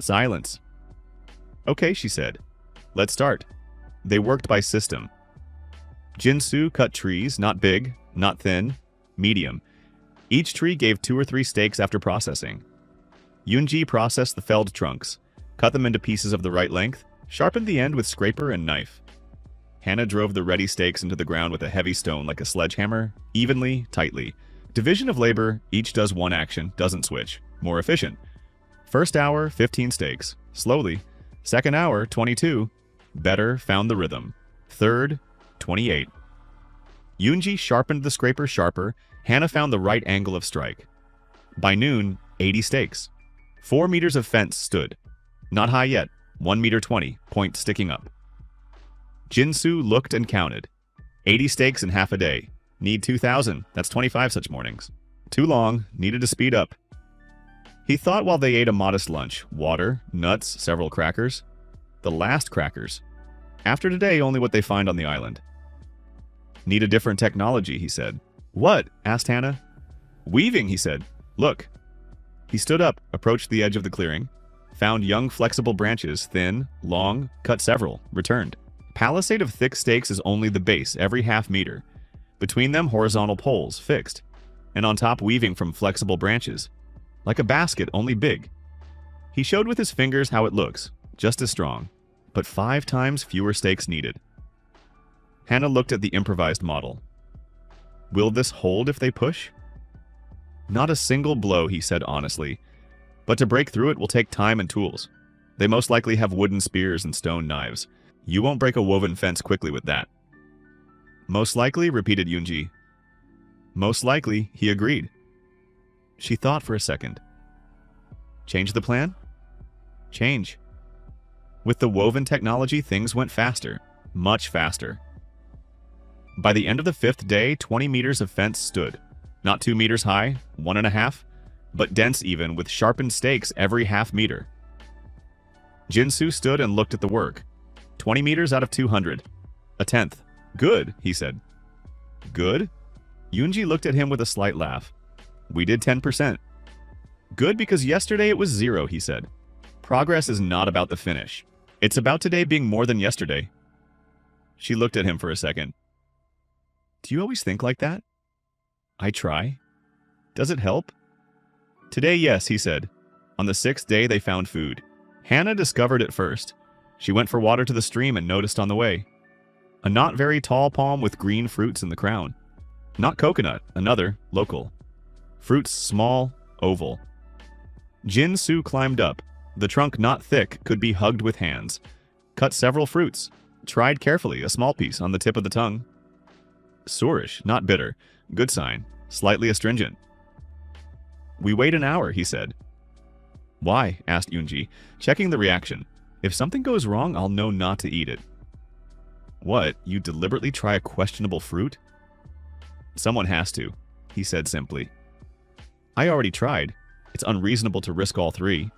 Silence. Okay, she said. Let's start. They worked by system. Jinsu cut trees, not big, not thin, medium. Each tree gave 2 or 3 stakes after processing. Yoonji processed the felled trunks, cut them into pieces of the right length, sharpened the end with scraper and knife. Hannah drove the ready stakes into the ground with a heavy stone like a sledgehammer, evenly, tightly. Division of labor, each does one action, doesn't switch. More efficient. First hour, 15 stakes. Slowly. Second hour, 22. Better, found the rhythm. Third, 28. Yoonji sharpened the scraper sharper. Hannah found the right angle of strike. By noon, 80 stakes. 4 meters of fence stood. Not high yet. 1 meter 20, point sticking up. Jinsu looked and counted. 80 stakes in half a day. Need 2,000. That's 25 such mornings. Too long. Needed to speed up. He thought while they ate a modest lunch. Water, nuts, several crackers. The last crackers. After today, only what they find on the island. Need a different technology, he said. What? Asked Hannah. Weaving, he said. Look. He stood up, approached the edge of the clearing, found young flexible branches, thin, long, cut several, returned. Palisade of thick stakes is only the base, every half meter. Between them, horizontal poles, fixed. And on top, weaving from flexible branches. Like a basket, only big. He showed with his fingers how it looks, just as strong, but 5 times fewer stakes needed. Hannah looked at the improvised model. Will this hold if they push? Not a single blow, he said honestly. But to break through it will take time and tools. They most likely have wooden spears and stone knives. You won't break a woven fence quickly with that. Most likely, repeated Yoonji. Most likely, he agreed. She thought for a second. Change the plan? Change. With the woven technology, things went faster. Much faster. By the end of the 5th day, 20 meters of fence stood. Not 2 meters high, 1.5, but dense even, with sharpened stakes every half meter. Jinsu stood and looked at the work. 20 meters out of 200. A tenth. Good, he said. Good? Yoonji looked at him with a slight laugh. We did 10%. Good because yesterday it was 0, he said. Progress is not about the finish. It's about today being more than yesterday. She looked at him for a second. Do you always think like that? I try. Does it help? Today, yes, he said. On the 6th day, they found food. Hannah discovered it first. She went for water to the stream and noticed on the way. A not very tall palm with green fruits in the crown. Not coconut, another, local. Fruits small, oval. Jinsu climbed up. The trunk not thick, could be hugged with hands. Cut several fruits. Tried carefully, a small piece on the tip of the tongue. Sourish, not bitter. Good sign. Slightly astringent. We wait an hour, he said. Why? Asked Yoonji, checking the reaction. If something goes wrong, I'll know not to eat it. What? You deliberately try a questionable fruit? Someone has to, he said simply. I already tried. It's unreasonable to risk all 3.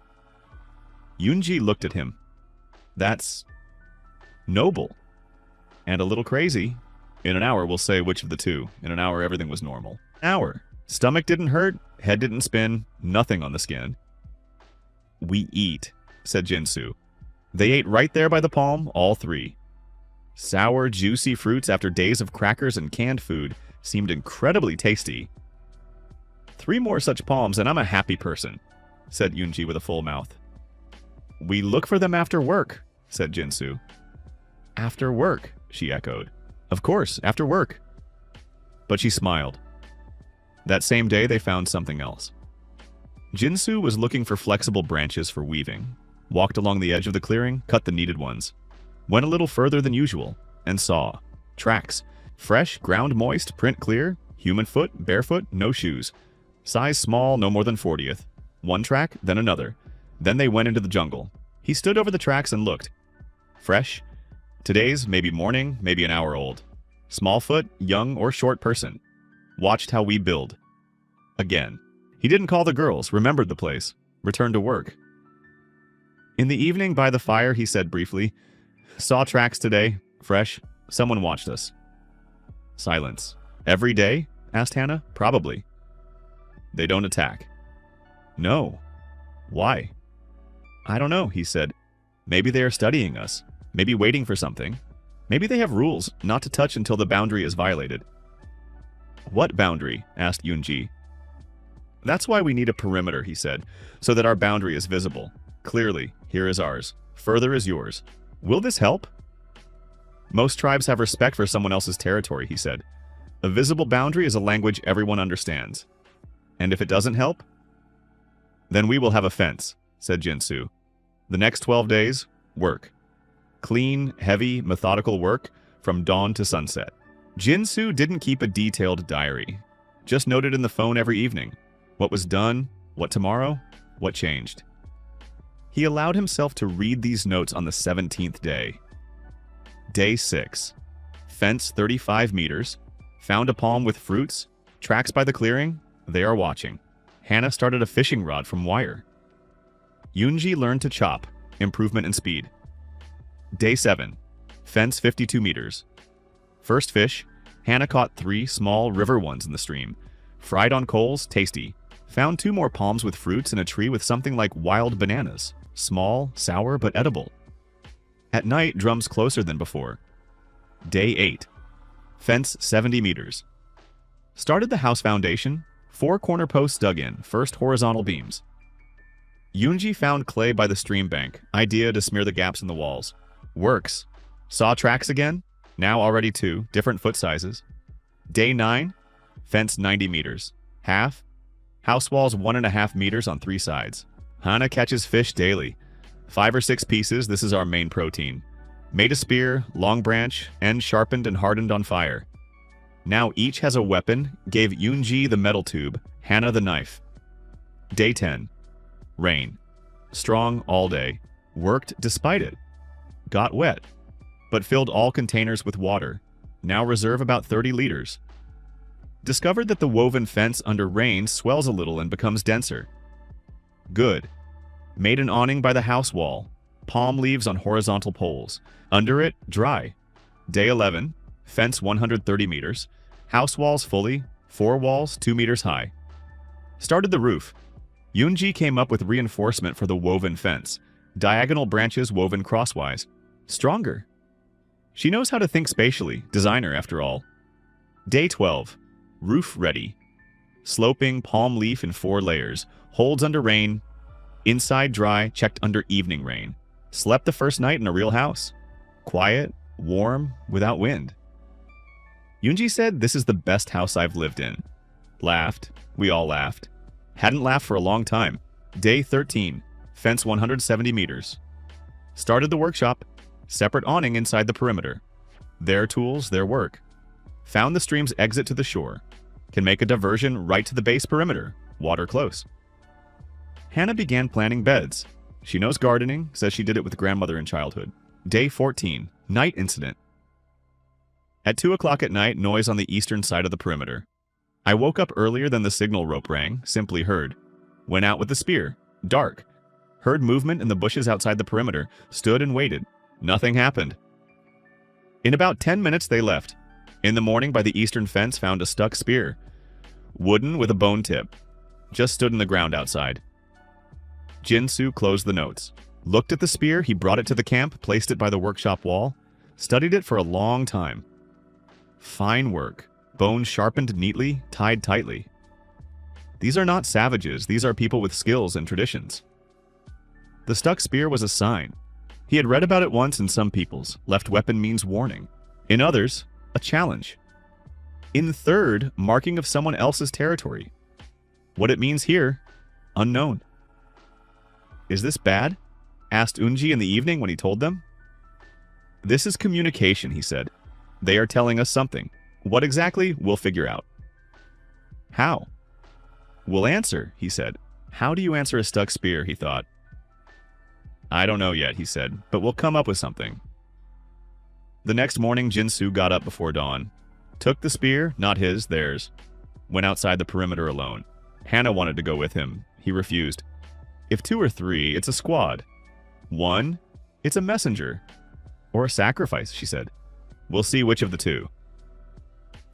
Yoonji looked at him. That's noble. And a little crazy. In an hour, we'll say which of the 2. In an hour, everything was normal. An hour. Stomach didn't hurt, head didn't spin, nothing on the skin. We eat, said Jinsu. They ate right there by the palm, all 3. Sour, juicy fruits after days of crackers and canned food seemed incredibly tasty. 3 more such palms and I'm a happy person, said Yoonji with a full mouth. We look for them after work, said Jinsu. After work, she echoed. Of course, after work. But she smiled. That same day, they found something else. Jinsu was looking for flexible branches for weaving. Walked along the edge of the clearing, cut the needed ones. Went a little further than usual, and saw tracks. Fresh, ground moist, print clear, human foot, barefoot, no shoes. Size small, no more than 40th. One track, then another. Then they went into the jungle. He stood over the tracks and looked. Fresh. Today's maybe morning, maybe an hour old. Small foot, young or short person. Watched how we build. Again. He didn't call the girls, remembered the place. Returned to work. In the evening by the fire, he said briefly, Saw tracks today. Fresh. Someone watched us. Silence. Every day? Asked Hannah. Probably. They don't attack. No. Why? I don't know, he said. Maybe they are studying us. Maybe waiting for something. Maybe they have rules not to touch until the boundary is violated. What boundary? Asked Yoonji. That's why we need a perimeter, he said, so that our boundary is visible. Clearly, here is ours. Further is yours. Will this help? Most tribes have respect for someone else's territory, he said. A visible boundary is a language everyone understands. And if it doesn't help? Then we will have a fence, said Jinsu. The next 12 days, work. Clean, heavy, methodical work from dawn to sunset. Jinsu didn't keep a detailed diary. Just noted in the phone every evening. What was done, what tomorrow, what changed. He allowed himself to read these notes on the 17th day. Day 6. Fence 35 meters. Found a palm with fruits. Tracks by the clearing. They are watching. Hannah started a fishing rod from wire. Yoonji learned to chop. Improvement in speed. Day 7. Fence 52 meters. First fish. Hannah caught 3 small river ones in the stream. Fried on coals, tasty. Found 2 more palms with fruits in a tree with something like wild bananas. Small, sour, but edible. At night, drums closer than before. Day 8. Fence 70 meters. Started the house foundation. 4 corner posts dug in, first horizontal beams. Yoonji found clay by the stream bank. Idea to smear the gaps in the walls. Works. Saw tracks again. Now already 2, different foot sizes. Day 9. Fence 90 meters. Half. House walls 1.5 meters on 3 sides. Hana catches fish daily. 5 or 6 pieces, this is our main protein. Made a spear, long branch, end sharpened and hardened on fire. Now each has a weapon, gave Yoonji the metal tube, Hana the knife. Day 10. Rain. Strong all day. Worked despite it. Got wet, but filled all containers with water. Now reserve about 30 liters. Discovered that the woven fence under rain swells a little and becomes denser. Good. Made an awning by the house wall. Palm leaves on horizontal poles. Under it, dry. Day 11. Fence 130 meters. House walls fully. 4 walls 2 meters high. Started the roof. Yoonji came up with reinforcement for the woven fence. Diagonal branches woven crosswise. Stronger. She knows how to think spatially. Designer, after all. Day 12. Roof ready. Sloping palm leaf in 4 layers. Holds under rain. Inside dry, checked under evening rain. Slept the first night in a real house. Quiet, warm, without wind. Yoonji said, "This is the best house I've lived in." Laughed. We all laughed. Hadn't laughed for a long time. Day 13. Fence 170 meters. Started the workshop. Separate awning inside the perimeter. Their tools, their work. Found the stream's exit to the shore. Can make a diversion right to the base perimeter. Water close. Hana began planning beds. She knows gardening, says she did it with grandmother in childhood. Day 14. Night incident. At 2 o'clock at night, noise on the eastern side of the perimeter. I woke up earlier than the signal rope rang, simply heard. Went out with the spear. Dark. Heard movement in the bushes outside the perimeter. Stood and waited. Nothing happened. In about 10 minutes they left. In the morning by the eastern fence found a stuck spear. Wooden with a bone tip. Just stood in the ground outside. Jin-soo closed the notes. Looked at the spear, he brought it to the camp, placed it by the workshop wall. Studied it for a long time. Fine work. Bone sharpened neatly, tied tightly. These are not savages, these are people with skills and traditions. The stuck spear was a sign. He had read about it once in some peoples. Left weapon means warning. In others, a challenge. In third, marking of someone else's territory. What it means here, unknown. Is this bad? Asked Unji in the evening when he told them. This is communication, he said. They are telling us something. What exactly, we'll figure out. How? We'll answer, he said. How do you answer a stuck spear, he thought. I don't know yet, he said, but we'll come up with something. The next morning, Jin-soo got up before dawn. Took the spear, not his, theirs. Went outside the perimeter alone. Hana wanted to go with him. He refused. If 2 or 3, it's a squad. 1, it's a messenger. Or a sacrifice, she said. We'll see which of the 2.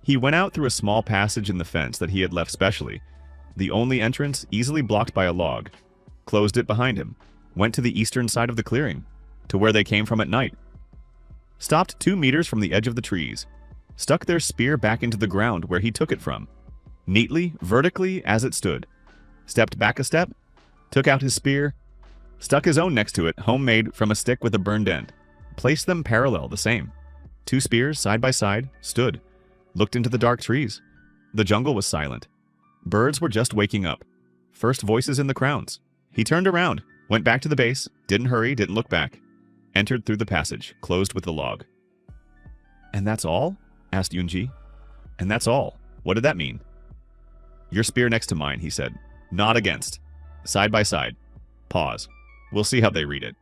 He went out through a small passage in the fence that he had left specially. The only entrance easily blocked by a log. Closed it behind him. Went to the eastern side of the clearing, to where they came from at night. Stopped 2 meters from the edge of the trees. Stuck their spear back into the ground where he took it from. Neatly, vertically, as it stood. Stepped back a step. Took out his spear. Stuck his own next to it, homemade from a stick with a burned end. Placed them parallel, the same. 2 spears, side by side, stood. Looked into the dark trees. The jungle was silent. Birds were just waking up. First voices in the crowns. He turned around, went back to the base, didn't hurry, didn't look back. Entered through the passage, closed with the log. And that's all? Asked Yoonji. And that's all. What did that mean? Your spear next to mine, he said. Not against. Side by side. Pause. We'll see how they read it.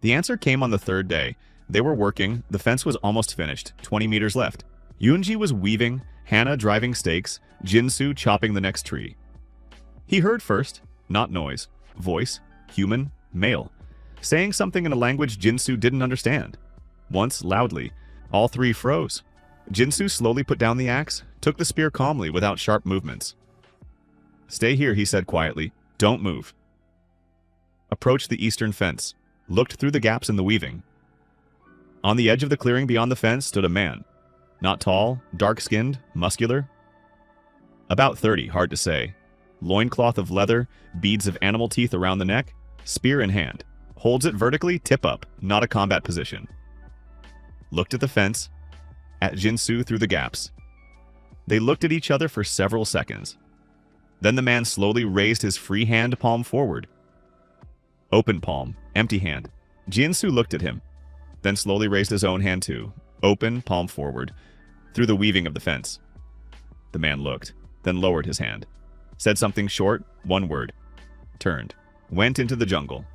The answer came on the 3rd day. They were working. The fence was almost finished. 20 meters left. Yoonji was weaving, Hana driving stakes, Jin-soo chopping the next tree. He heard first, not noise, voice, human, male, saying something in a language Jin-soo didn't understand. Once, loudly, all 3 froze. Jin-soo slowly put down the axe, took the spear calmly without sharp movements. Stay here, he said quietly. Don't move. Approached the eastern fence, looked through the gaps in the weaving. On the edge of the clearing beyond the fence stood a man. Not tall, dark-skinned, muscular. About 30, hard to say. Loincloth of leather, beads of animal teeth around the neck, spear in hand. Holds it vertically, tip up, not a combat position. Looked at the fence, at Jin-soo through the gaps. They looked at each other for several seconds. Then the man slowly raised his free hand palm forward. Open palm, empty hand. Jinsu looked at him, then slowly raised his own hand too. Open, palm forward, through the weaving of the fence. The man looked, then lowered his hand. Said something short, one word. Turned. Went into the jungle.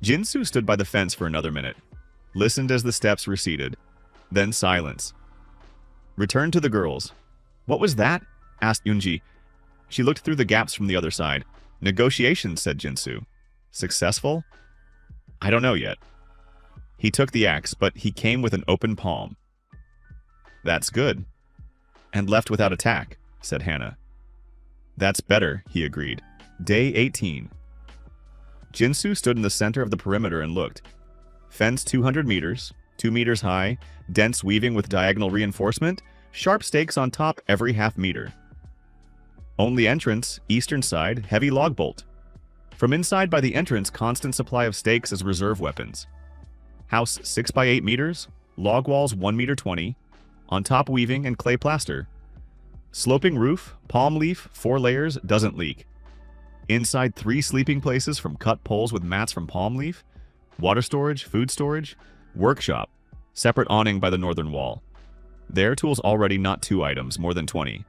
Jinsu stood by the fence for another minute. Listened as the steps receded. Then silence. Returned to the girls. What was that? Asked Yunji. She looked through the gaps from the other side. Negotiations, said Jinsu. Successful? I don't know yet. He took the axe, but he came with an open palm. That's good. And left without attack, said Hannah. That's better, he agreed. Day 18. Jinsu stood in the center of the perimeter and looked. Fence 200 meters, 2 meters high, dense weaving with diagonal reinforcement, sharp stakes on top every half meter. Only entrance, eastern side, heavy log bolt. From inside by the entrance, constant supply of stakes as reserve weapons. House 6 by 8 meters, log walls 1 meter 20, on top weaving and clay plaster. Sloping roof, palm leaf, 4 layers, doesn't leak. Inside 3 sleeping places from cut poles with mats from palm leaf, water storage, food storage, workshop, separate awning by the northern wall. Their tools already not 2 items, more than 20.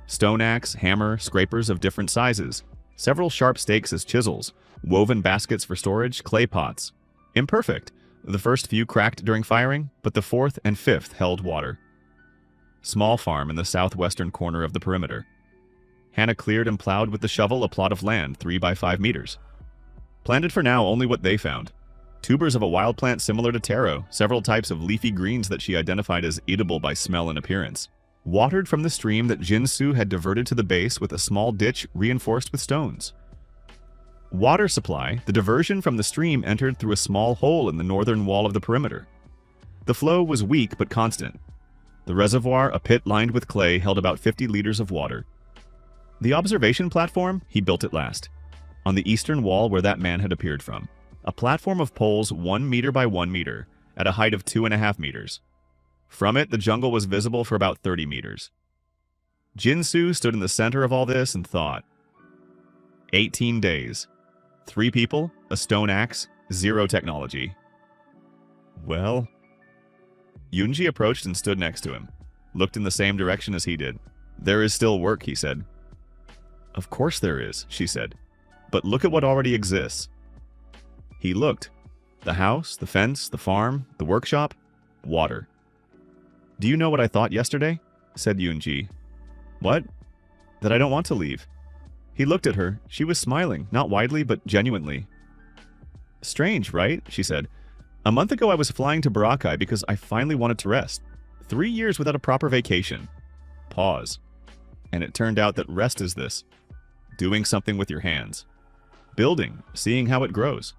Stone axe, hammer, scrapers of different sizes, several sharp stakes as chisels, woven baskets for storage, clay pots. Imperfect. The first few cracked during firing, but the 4th and 5th held water. Small farm in the southwestern corner of the perimeter. Hannah cleared and plowed with the shovel a plot of land 3 by 5 meters. Planted for now only what they found. Tubers of a wild plant similar to taro, several types of leafy greens that she identified as eatable by smell and appearance. Watered from the stream that Jinsu had diverted to the base with a small ditch reinforced with stones. Water supply, the diversion from the stream entered through a small hole in the northern wall of the perimeter. The flow was weak but constant. The reservoir, a pit lined with clay, held about 50 liters of water. The observation platform, he built at last, on the eastern wall where that man had appeared from. A platform of poles 1 meter by 1 meter, at a height of 2.5 meters. From it, the jungle was visible for about 30 meters. Jinsu stood in the center of all this and thought. 18 days. 3 people, a stone axe, 0 technology. Well... Yunji approached and stood next to him, looked in the same direction as he did. There is still work, he said. Of course there is, she said. But look at what already exists. He looked. The house, the fence, the farm, the workshop, water. Do you know what I thought yesterday? Said Yunji. What? That I don't want to leave. He looked at her. She was smiling, not widely, but genuinely. Strange, right? She said. A month ago I was flying to Boracay because I finally wanted to rest. 3 years without a proper vacation. Pause. And it turned out that rest is this. Doing something with your hands. Building, seeing how it grows.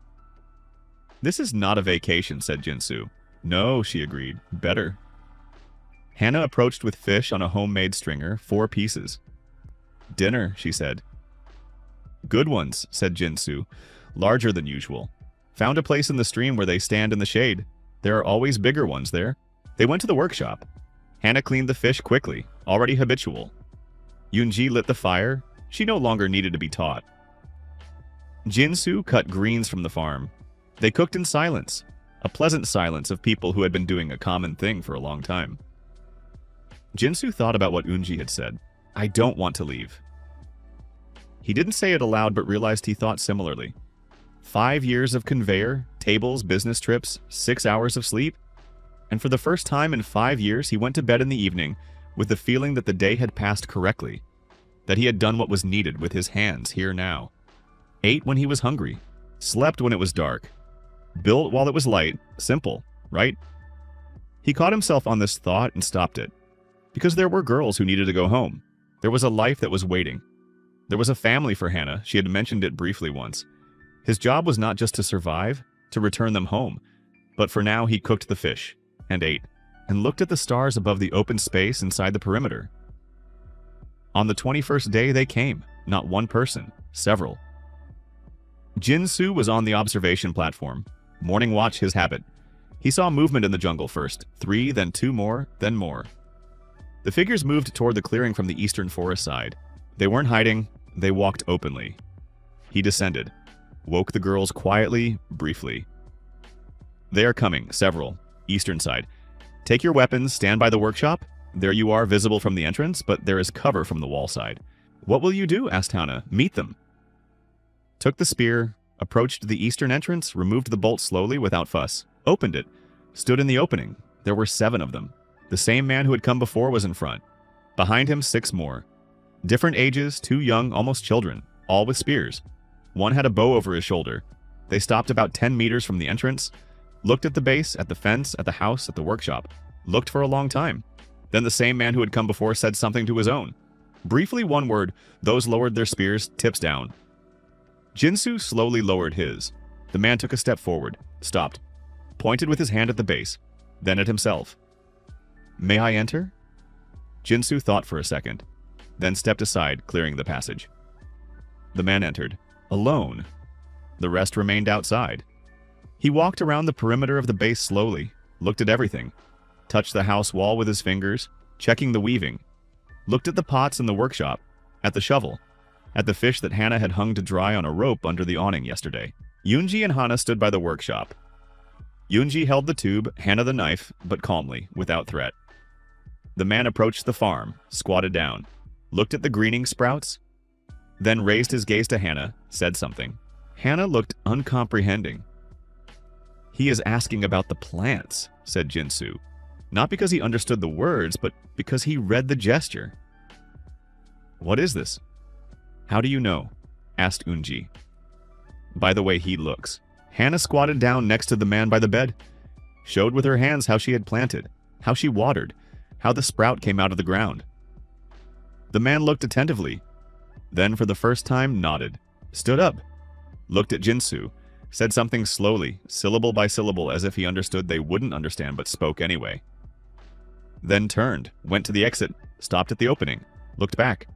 This is not a vacation, said Jinsu. No, she agreed. Better. Hannah approached with fish on a homemade stringer, 4 pieces. Dinner, she said. Good ones, said Jinsu. Larger than usual. Found a place in the stream where they stand in the shade. There are always bigger ones there. They went to the workshop. Hannah cleaned the fish quickly, already habitual. Yunji lit the fire. She no longer needed to be taught. Jinsu cut greens from the farm. They cooked in silence, a pleasant silence of people who had been doing a common thing for a long time. Jinsu thought about what Yunji had said. I don't want to leave. He didn't say it aloud but realized he thought similarly. 5 years of conveyor, tables, business trips, 6 hours of sleep. And for the first time in 5 years, he went to bed in the evening with the feeling that the day had passed correctly, that he had done what was needed with his hands here now. Ate when he was hungry, slept when it was dark, built while it was light, simple, right? He caught himself on this thought and stopped it, because there were girls who needed to go home. There was a life that was waiting. There was a family for Hannah, she had mentioned it briefly once. His job was not just to survive, to return them home, but for now he cooked the fish, and ate, and looked at the stars above the open space inside the perimeter. On the 21st day they came, not one person, several. Jinsu was on the observation platform, morning watch his habit. He saw movement in the jungle first, 3, then 2 more, then more. The figures moved toward the clearing from the eastern forest side. They weren't hiding, they walked openly. He descended, woke the girls quietly, briefly. They are coming, several. Eastern side. Take your weapons, stand by the workshop. There you are, visible from the entrance, but there is cover from the wall side. What will you do? Asked Hana. Meet them. Took the spear, approached the eastern entrance, removed the bolt slowly without fuss, opened it, stood in the opening. There were 7 of them. The same man who had come before was in front. Behind him, 6 more. Different ages, 2 young, almost children, all with spears. One had a bow over his shoulder. They stopped about 10 meters from the entrance, looked at the base, at the fence, at the house, at the workshop. Looked for a long time. Then the same man who had come before said something to his own. Briefly, one word, those lowered their spears, tips down. Jinsu slowly lowered his. The man took a step forward, stopped, pointed with his hand at the base, then at himself. May I enter? Jinsu thought for a second, then stepped aside, clearing the passage. The man entered, alone. The rest remained outside. He walked around the perimeter of the base slowly, looked at everything, touched the house wall with his fingers, checking the weaving, looked at the pots in the workshop, at the shovel, at the fish that Hana had hung to dry on a rope under the awning yesterday. Yoonji and Hana stood by the workshop. Yoonji held the tube, Hana the knife, but calmly, without threat. The man approached the farm, squatted down, looked at the greening sprouts, then raised his gaze to Hana, said something. Hana looked uncomprehending. He is asking about the plants, said Jinsu. Not because he understood the words, but because he read the gesture. What is this? How do you know? Asked Unji. By the way he looks. Hana squatted down next to the man by the bed, showed with her hands how she had planted, how she watered, how the sprout came out of the ground. The man looked attentively, then for the first time nodded, stood up, looked at Jinsu, said something slowly, syllable by syllable, as if he understood they wouldn't understand but spoke anyway. Then turned, went to the exit, stopped at the opening, looked back,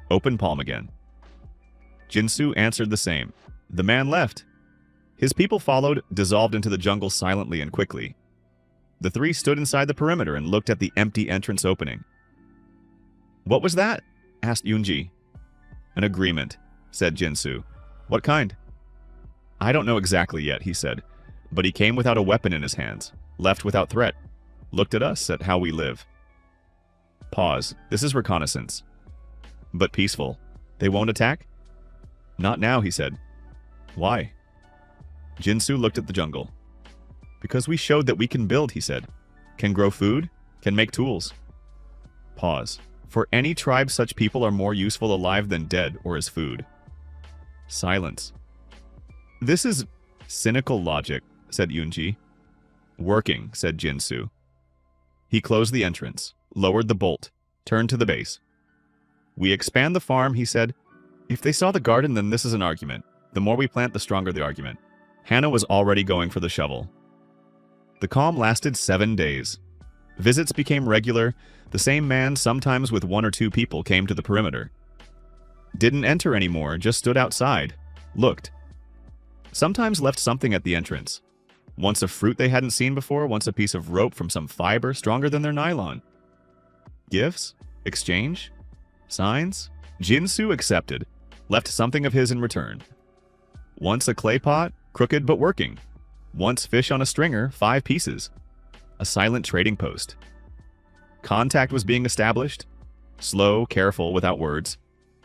open palm again. Jinsu answered the same. The man left. His people followed, dissolved into the jungle silently and quickly. The 3 stood inside the perimeter and looked at the empty entrance opening. What was that? Asked Yoonji. An agreement, said Jinsu. What kind? I don't know exactly yet, he said, but he came without a weapon in his hands, left without threat, looked at us, at how we live. Pause. This is reconnaissance. But peaceful. They won't attack? Not now, he said. Why? Jinsu looked at the jungle. Because we showed that we can build, he said. Can grow food, can make tools. Pause. For any tribe, such people are more useful alive than dead or as food. Silence. This is cynical logic, said Yoonji. Working, said Jinsu. He closed the entrance, lowered the bolt, turned to the base. We expand the farm, he said. If they saw the garden, then this is an argument. The more we plant, the stronger the argument. Hana was already going for the shovel. The calm lasted 7 days. Visits became regular. The same man, sometimes with 1 or 2 people, came to the perimeter. Didn't enter anymore, just stood outside, looked. Sometimes left something at the entrance. Once a fruit they hadn't seen before, once a piece of rope from some fiber stronger than their nylon. Gifts? Exchange? Signs? Jinsu accepted, left something of his in return. Once a clay pot, crooked but working. Once fish on a stringer, 5 pieces. A silent trading post. Contact was being established. Slow, careful, without words.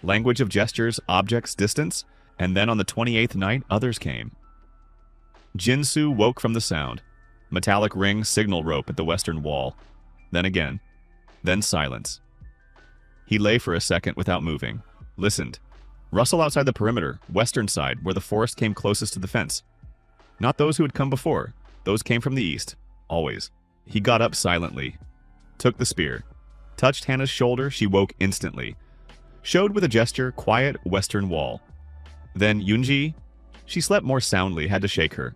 Language of gestures, objects, distance. And then on the 28th night, others came. Jinsu woke from the sound. Metallic ring, signal rope at the western wall. Then again. Then silence. He lay for a second without moving. Listened. Rustle outside the perimeter, western side, where the forest came closest to the fence. Not those who had come before. Those came from the east. Always. He got up silently. Took the spear. Touched Hana's shoulder, she woke instantly. Showed with a gesture, quiet western wall. Then Yoonji. She slept more soundly, had to shake her.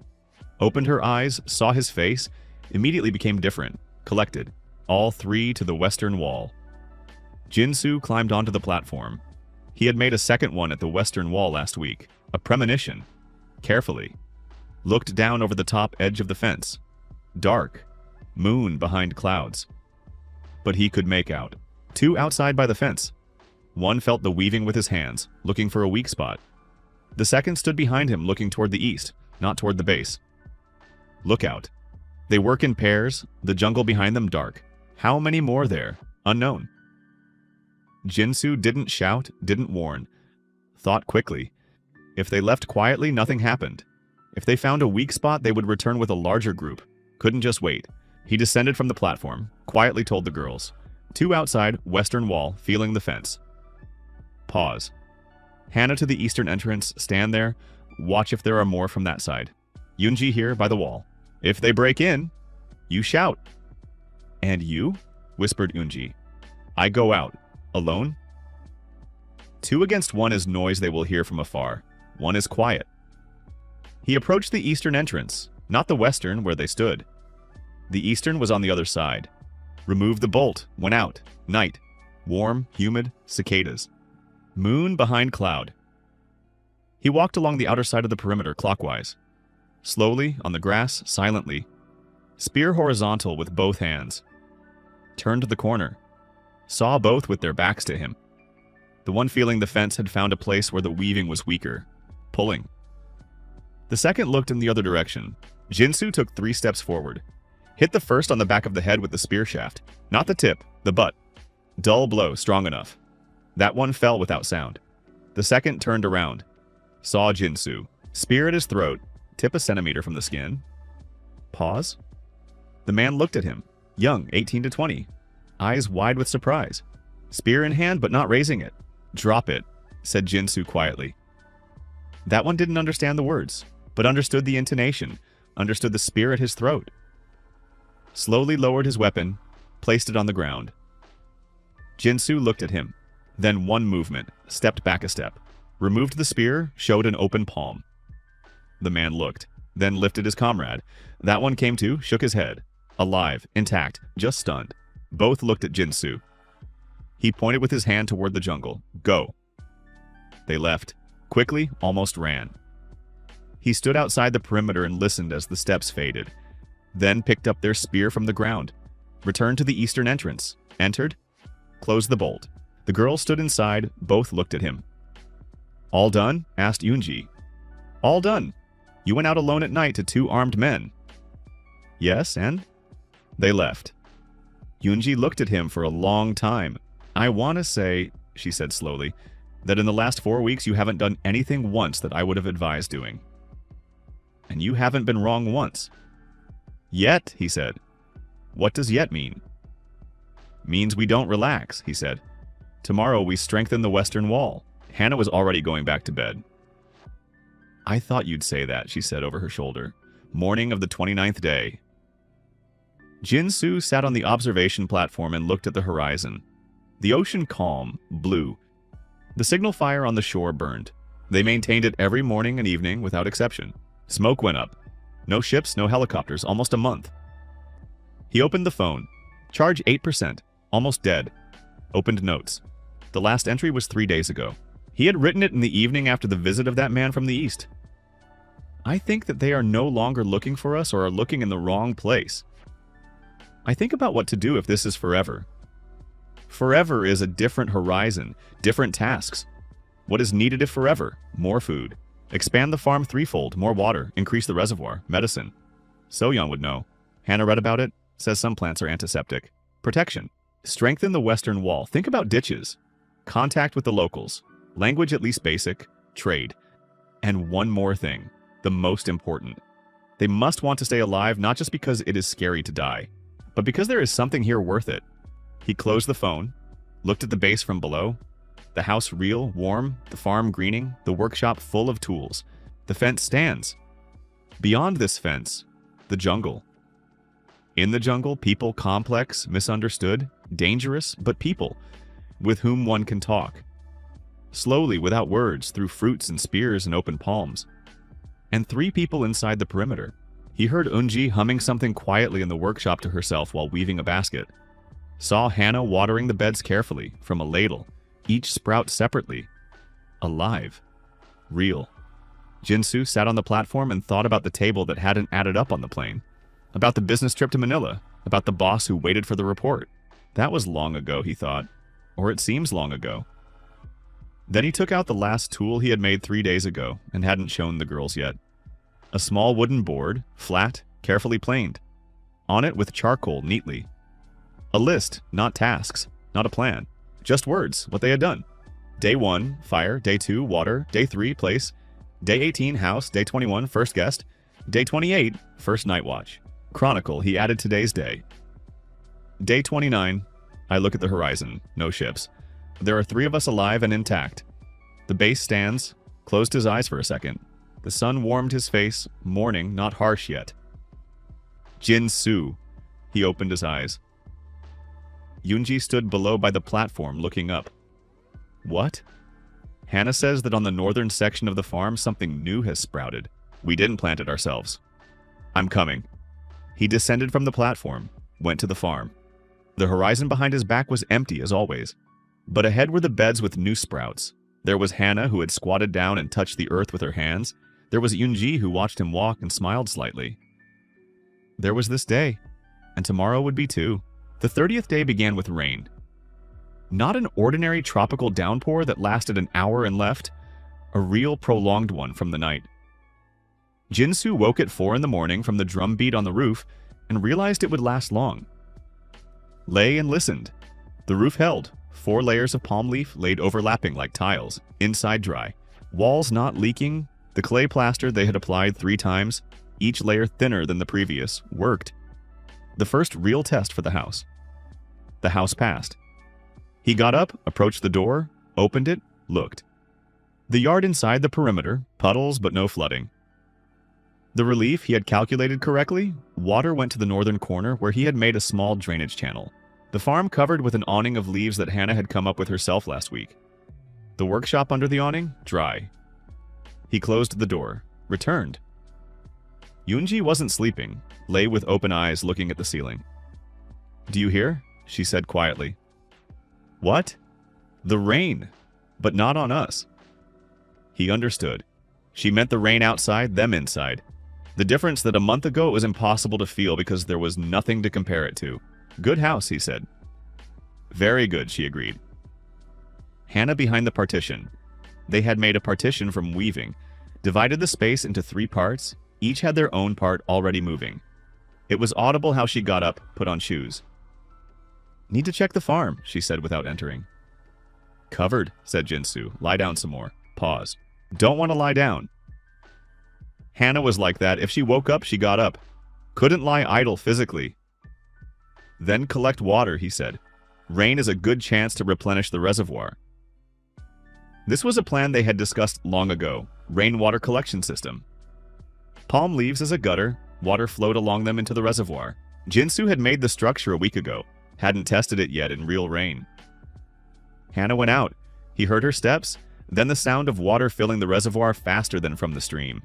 Opened her eyes, saw his face, immediately became different, collected. All 3 to the western wall. Jinsu climbed onto the platform. He had made a second one at the western wall last week. A premonition. Carefully. Looked down over the top edge of the fence. Dark. Moon behind clouds. But he could make out. 2 outside by the fence. One felt the weaving with his hands, looking for a weak spot. The second stood behind him, looking toward the east, not toward the base. Look out. They work in pairs, the jungle behind them dark. How many more there? Unknown. Jinsu didn't shout, didn't warn. Thought quickly. If they left quietly, nothing happened. If they found a weak spot, they would return with a larger group. Couldn't just wait. He descended from the platform, quietly told the girls. 2 outside, western wall, feeling the fence. Pause. Hannah to the eastern entrance, stand there, watch if there are more from that side. Yoonji here by the wall. If they break in, you shout. And you? Whispered Yoonji. I go out. Alone? 2 against 1 is noise they will hear from afar. 1 is quiet. He approached the eastern entrance, not the western where they stood. The eastern was on the other side. Removed the bolt, went out. Night. Warm, humid, cicadas. Moon behind cloud. He walked along the outer side of the perimeter clockwise. Slowly, on the grass, silently. Spear horizontal with both hands. Turned to the corner. Saw both with their backs to him. The one feeling the fence had found a place where the weaving was weaker. Pulling. The second looked in the other direction. Jinsu took 3 steps forward. Hit the first on the back of the head with the spear shaft. Not the tip, the butt. Dull blow, strong enough. That one fell without sound. The second turned around. Saw Jinsu. Spear at his throat, tip a centimeter from the skin. Pause. The man looked at him. Young, 18 to 20. Eyes wide with surprise. Spear in hand, but not raising it. Drop it, said Jinsu quietly. That one didn't understand the words, but understood the intonation, understood the spear at his throat. Slowly lowered his weapon, placed it on the ground. Jinsu looked at him. Then one movement, stepped back a step. Removed the spear, showed an open palm. The man looked, then lifted his comrade. That one came to, shook his head. Alive, intact, just stunned. Both looked at Jinsu. He pointed with his hand toward the jungle. Go. They left. Quickly, almost ran. He stood outside the perimeter and listened as the steps faded. Then picked up their spear from the ground. Returned to the eastern entrance. Entered. Closed the bolt. The girls stood inside. Both looked at him. All done? Asked Yoonji. All done. You went out alone at night to 2 armed men. Yes, and? They left. Yoonji looked at him for a long time. I want to say, she said slowly, that in the last 4 weeks you haven't done anything once that I would have advised doing. And you haven't been wrong once. Yet, he said. What does yet mean? Means we don't relax, he said. Tomorrow we strengthen the western wall. Hannah was already going back to bed. I thought you'd say that, she said over her shoulder. Morning of the 29th day. Jinsu sat on the observation platform and looked at the horizon. The ocean calm, blue. The signal fire on the shore burned. They maintained it every morning and evening without exception. Smoke went up. No ships, no helicopters, almost a month. He opened the phone. Charge 8%, almost dead. Opened notes. The last entry was 3 days ago. He had written it in the evening after the visit of that man from the east. I think that they are no longer looking for us or are looking in the wrong place. I think about what to do if this is forever. Forever is a different horizon, different tasks. What is needed if forever? More food. Expand the farm threefold, more water, increase the reservoir, medicine. Soyeon would know. Hannah read about it, says some plants are antiseptic. Protection. Strengthen the western wall. Think about ditches. Contact with the locals. Language at least basic. Trade. And one more thing, the most important. They must want to stay alive not just because it is scary to die, but because there is something here worth it. He closed the phone, looked at the base from below. The house real, warm, the farm greening, the workshop full of tools. The fence stands. Beyond this fence, the jungle. In the jungle, people complex, misunderstood, dangerous, but people, with whom one can talk. Slowly, without words, through fruits and spears and open palms. And 3 people inside the perimeter. He heard Unji humming something quietly in the workshop to herself while weaving a basket. Saw Hannah watering the beds carefully, from a ladle, each sprout separately. Alive. Real. Jinsu sat on the platform and thought about the table that hadn't added up on the plane. About the business trip to Manila. About the boss who waited for the report. That was long ago, he thought. Or it seems long ago. Then he took out the last tool he had made 3 days ago and hadn't shown the girls yet. A small wooden board, flat, carefully planed. On it with charcoal neatly. A list, not tasks, not a plan. Just words, what they had done. Day 1, fire. Day 2, water. Day 3, place. Day 18, house. Day 21, first guest. Day 28, first night watch. Chronicle, he added today's day. Day 29, I look at the horizon. No ships. There are 3 of us alive and intact. The base stands, closed his eyes for a second. The sun warmed his face, morning, not harsh yet. Jin-soo. He opened his eyes. Yoonji stood below by the platform, looking up. What? Hannah says that on the northern section of the farm something new has sprouted. We didn't plant it ourselves. I'm coming. He descended from the platform, went to the farm. The horizon behind his back was empty as always. But ahead were the beds with new sprouts. There was Hannah, who had squatted down and touched the earth with her hands. There was Yoonji, who watched him walk and smiled slightly. There was this day, and tomorrow would be too. The 30th day began with rain. Not an ordinary tropical downpour that lasted an hour and left, a real prolonged one from the night. Jin-soo woke at 4 in the morning from the drum beat on the roof and realized it would last long. Lay and listened. The roof held, 4 layers of palm leaf laid overlapping like tiles, inside dry. Walls not leaking, the clay plaster they had applied 3 times, each layer thinner than the previous, worked. The first real test for the house. The house passed. He got up, approached the door, opened it, looked. The yard inside the perimeter, puddles but no flooding. The relief he had calculated correctly, water went to the northern corner where he had made a small drainage channel. The farm covered with an awning of leaves that Hannah had come up with herself last week. The workshop under the awning, dry. He closed the door, returned. Yoonji wasn't sleeping, lay with open eyes looking at the ceiling. Do you hear? She said quietly. What? The rain, but not on us. He understood. She meant the rain outside, them inside. The difference that a month ago it was impossible to feel because there was nothing to compare it to. Good house, he said. Very good, she agreed. Hannah behind the partition. They had made a partition from weaving, divided the space into 3 parts, each had their own part already moving. It was audible how she got up, put on shoes. Need to check the farm, she said without entering. Covered, said Jin-soo. Lie down some more. Pause. Don't want to lie down. Hannah was like that. If she woke up, she got up. Couldn't lie idle physically. Then collect water, he said. Rain is a good chance to replenish the reservoir. This was a plan they had discussed long ago. Rainwater collection system. Palm leaves as a gutter, water flowed along them into the reservoir. Jin-soo had made the structure a week ago. Hadn't tested it yet in real rain. Hannah went out. He heard her steps, then the sound of water filling the reservoir faster than from the stream.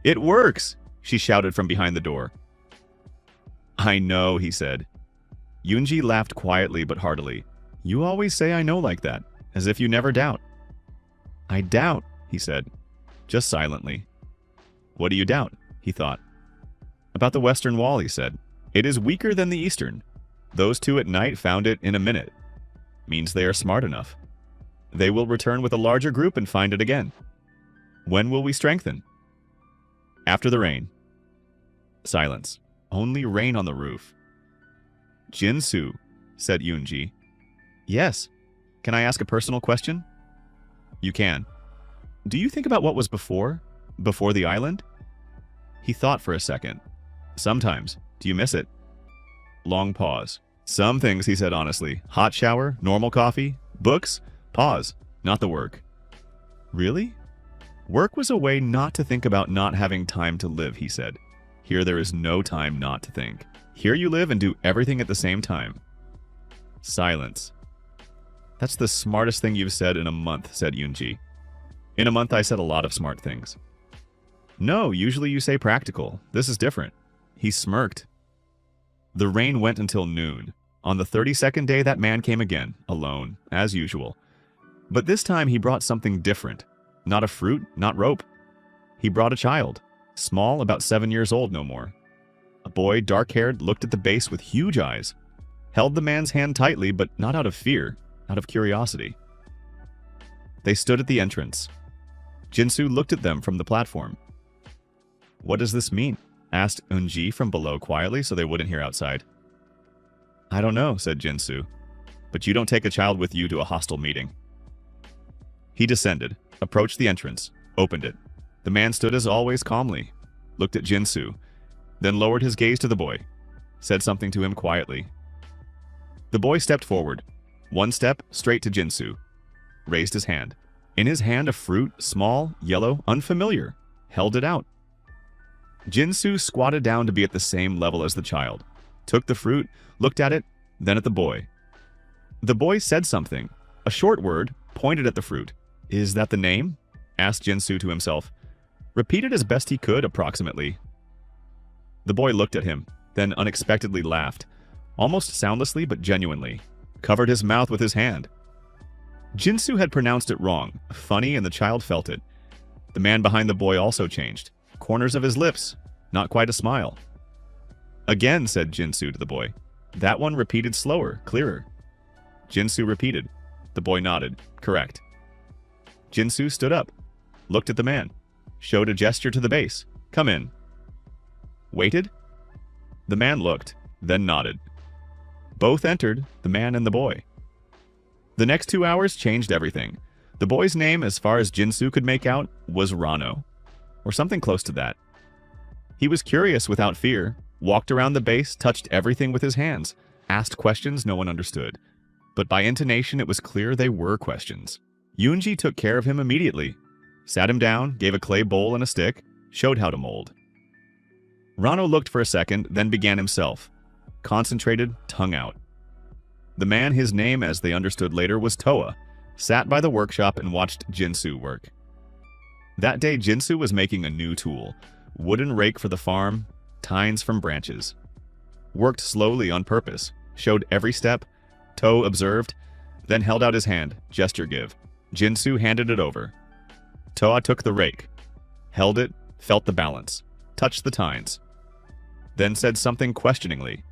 It works, she shouted from behind the door. I know, he said. Yoonji laughed quietly but heartily. You always say I know like that, as if you never doubt. I doubt, he said, just silently. What do you doubt? He thought. About the western wall, he said. It is weaker than the eastern. Those 2 at night found it in a minute. Means they are smart enough. They will return with a larger group and find it again. When will we strengthen? After the rain. Silence. Only rain on the roof. Jin-soo, said Yoonji. Yes. Can I ask a personal question? You can. Do you think about what was before? Before the island? He thought for a second. Sometimes. Do you miss it? Long pause. Some things, he said honestly. Hot shower, normal coffee, books, pause. Not the work. Really? Work was a way not to think about not having time to live, he said. Here there is no time not to think. Here you live and do everything at the same time. Silence. That's the smartest thing you've said in a month, said Yoonji. In a month I said a lot of smart things. No, usually you say practical. This is different. He smirked. The rain went until noon. On the 32nd day that man came again, alone, as usual. But this time he brought something different. Not a fruit, not rope. He brought a child. Small, about 7 years old, no more. A boy, dark-haired, looked at the base with huge eyes. Held the man's hand tightly, but not out of fear, out of curiosity. They stood at the entrance. Jinsu looked at them from the platform. "What does this mean?" asked Eunji from below quietly so they wouldn't hear outside. "I don't know," said Jinsu. "But you don't take a child with you to a hostile meeting." He descended, approached the entrance, opened it. The man stood as always calmly, looked at Jinsu, then lowered his gaze to the boy, said something to him quietly. The boy stepped forward, one step straight to Jinsu, raised his hand. In his hand a fruit, small, yellow, unfamiliar, held it out. Jinsu squatted down to be at the same level as the child, took the fruit, looked at it, then at the boy. The boy said something, a short word, pointed at the fruit. "Is that the name?" asked Jinsu to himself. Repeated as best he could, approximately. The boy looked at him, then unexpectedly laughed, almost soundlessly but genuinely, covered his mouth with his hand. Jinsu had pronounced it wrong, funny, and the child felt it. The man behind the boy also changed, corners of his lips, not quite a smile. "Again," said Jinsu to the boy. That one repeated slower, clearer. Jinsu repeated. The boy nodded. Correct. Jinsu stood up, looked at the man, showed a gesture to the base. "Come in." Waited. The man looked, then nodded. Both entered, the man and the boy. The next 2 hours changed everything. The boy's name, as far as Jinsu could make out, was Rano, or something close to that. He was curious without fear, walked around the base, touched everything with his hands, asked questions no one understood. But by intonation it was clear they were questions. Yoonji took care of him immediately, sat him down, gave a clay bowl and a stick, showed how to mold. Rano looked for a second, then began himself. Concentrated, tongue out. The man, his name, as they understood later, was Toa, sat by the workshop and watched Jinsu work. That day, Jinsu was making a new tool, wooden rake for the farm, tines from branches. Worked slowly on purpose, showed every step. To observed, then held out his hand, gesture give. Jinsu handed it over. Toa took the rake, held it, felt the balance, touched the tines, then said something questioningly.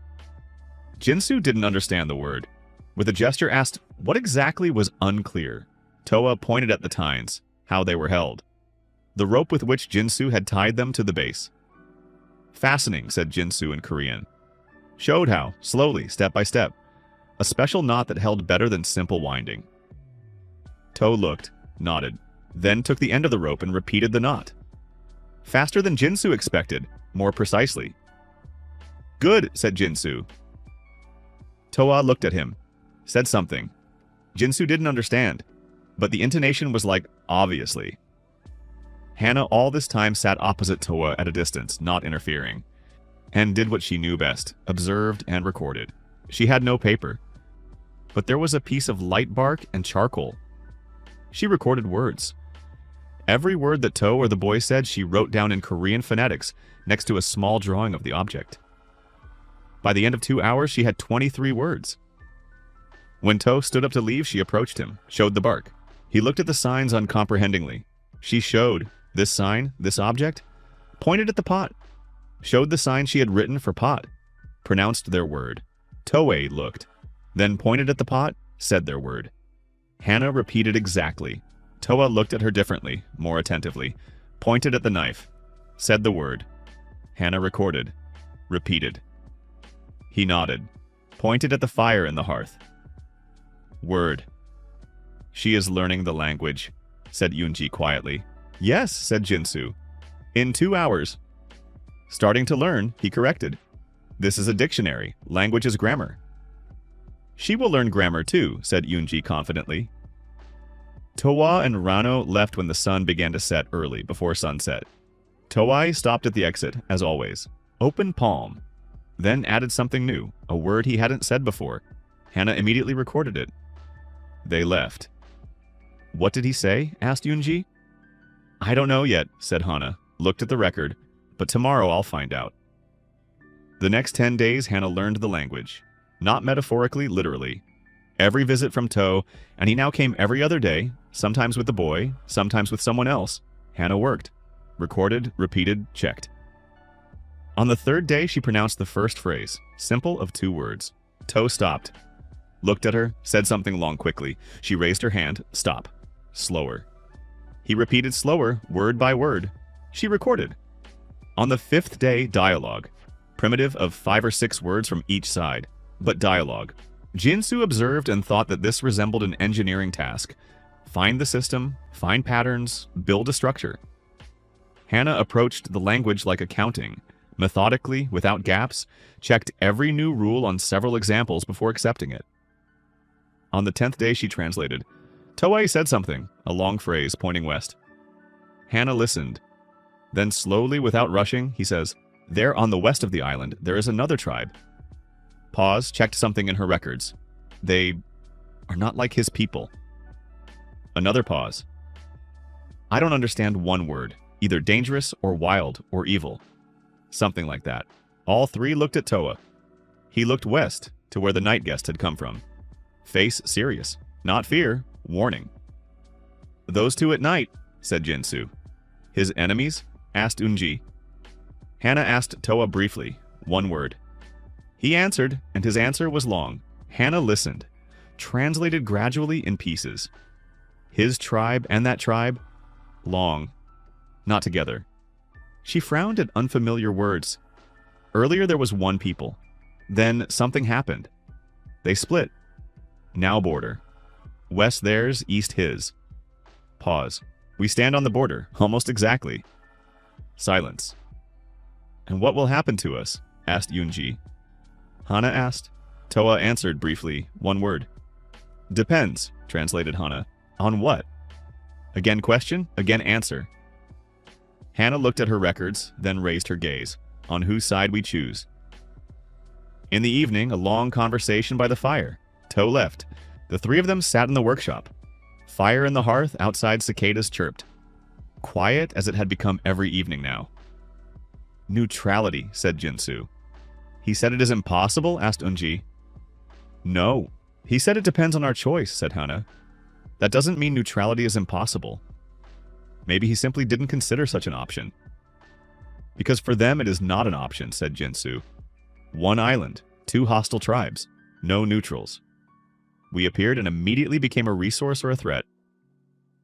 Jinsu didn't understand the word. With a gesture asked what exactly was unclear. Toa pointed at the tines, how they were held. The rope with which Jinsu had tied them to the base. "Fastening," said Jinsu in Korean. Showed how, slowly, step by step. A special knot that held better than simple winding. To looked, nodded, then took the end of the rope and repeated the knot. Faster than Jinsu expected, more precisely. "Good," said Jinsu. Toa looked at him, said something. Jinsu didn't understand, but the intonation was like, obviously. Hana all this time sat opposite Toa at a distance, not interfering, and did what she knew best, observed and recorded. She had no paper, but there was a piece of light bark and charcoal. She recorded words. Every word that To or the boy said she wrote down in Korean phonetics next to a small drawing of the object. By the end of 2 hours, she had 23 words. When To stood up to leave, she approached him, showed the bark. He looked at the signs uncomprehendingly. She showed this sign, this object, pointed at the pot, showed the sign she had written for pot, pronounced their word. Toei looked, then pointed at the pot, said their word. Hana repeated exactly. Toa looked at her differently, more attentively, pointed at the knife, said the word. Hana recorded, repeated. He nodded, pointed at the fire in the hearth. Word. "She is learning the language," said Yoonji quietly. "Yes," said Jinsu. "In 2 hours." Starting to learn, he corrected. "This is a dictionary. Language is grammar." "She will learn grammar too," said Yoonji confidently. Toa and Rano left when the sun began to set early, before sunset. Toai stopped at the exit, as always. Open palm. Then added something new, a word he hadn't said before. Hana immediately recorded it. They left. "What did he say?" asked Yoonji. "I don't know yet," said Hana, looked at the record, "but tomorrow I'll find out." The next 10 days, Hana learned the language. Not metaphorically, literally. Every visit from To, and he now came every other day, sometimes with the boy, sometimes with someone else. Hana worked. Recorded, repeated, checked. On the 3rd day, she pronounced the first phrase, simple of 2 words. To stopped. Looked at her, said something long quickly. She raised her hand, stop. slower. He repeated slower, word by word. She recorded. On the 5th day, dialogue. Primitive of 5 or 6 words from each side, but dialogue. Jinsu observed and thought that this resembled an engineering task. Find the system, find patterns, build a structure. Hannah approached the language like accounting, methodically, without gaps, checked every new rule on several examples before accepting it. On the 10th day, she translated. Toei said something, a long phrase pointing west. Hannah listened. Then slowly, without rushing, he says, there on the west of the island, there is another tribe. Pause, checked something in her records. They are not like his people. Another pause. I don't understand one word, either dangerous or wild or evil. Something like that. All three looked at Toa. He looked west, to where the night guest had come from. Face serious. Not fear, warning. Those two at night, said Jinsu. His enemies? Asked Unji. Hannah asked Toa briefly, one word. He answered, and his answer was long. Hannah listened, translated gradually in pieces. His tribe and that tribe, long, not together. She frowned at unfamiliar words. Earlier there was one people. Then something happened. They split. Now border. West theirs, east his. Pause. We stand on the border, almost exactly. Silence. And what will happen to us? Asked Yunji. Hana asked. Toa answered briefly, one word. Depends, translated Hana. On what? Again question, again answer. Hannah looked at her records, then raised her gaze. On whose side we choose. In the evening, a long conversation by the fire. Toe left. The three of them sat in the workshop. Fire in the hearth, outside cicadas chirped. Quiet as it had become every evening now. Neutrality, said Jinsu. He said it is impossible? Asked Unji. No. He said it depends on our choice, said Hana. That doesn't mean neutrality is impossible. Maybe he simply didn't consider such an option. Because for them it is not an option, said Jinsu. One island, 2 hostile tribes, no neutrals. We appeared and immediately became a resource or a threat.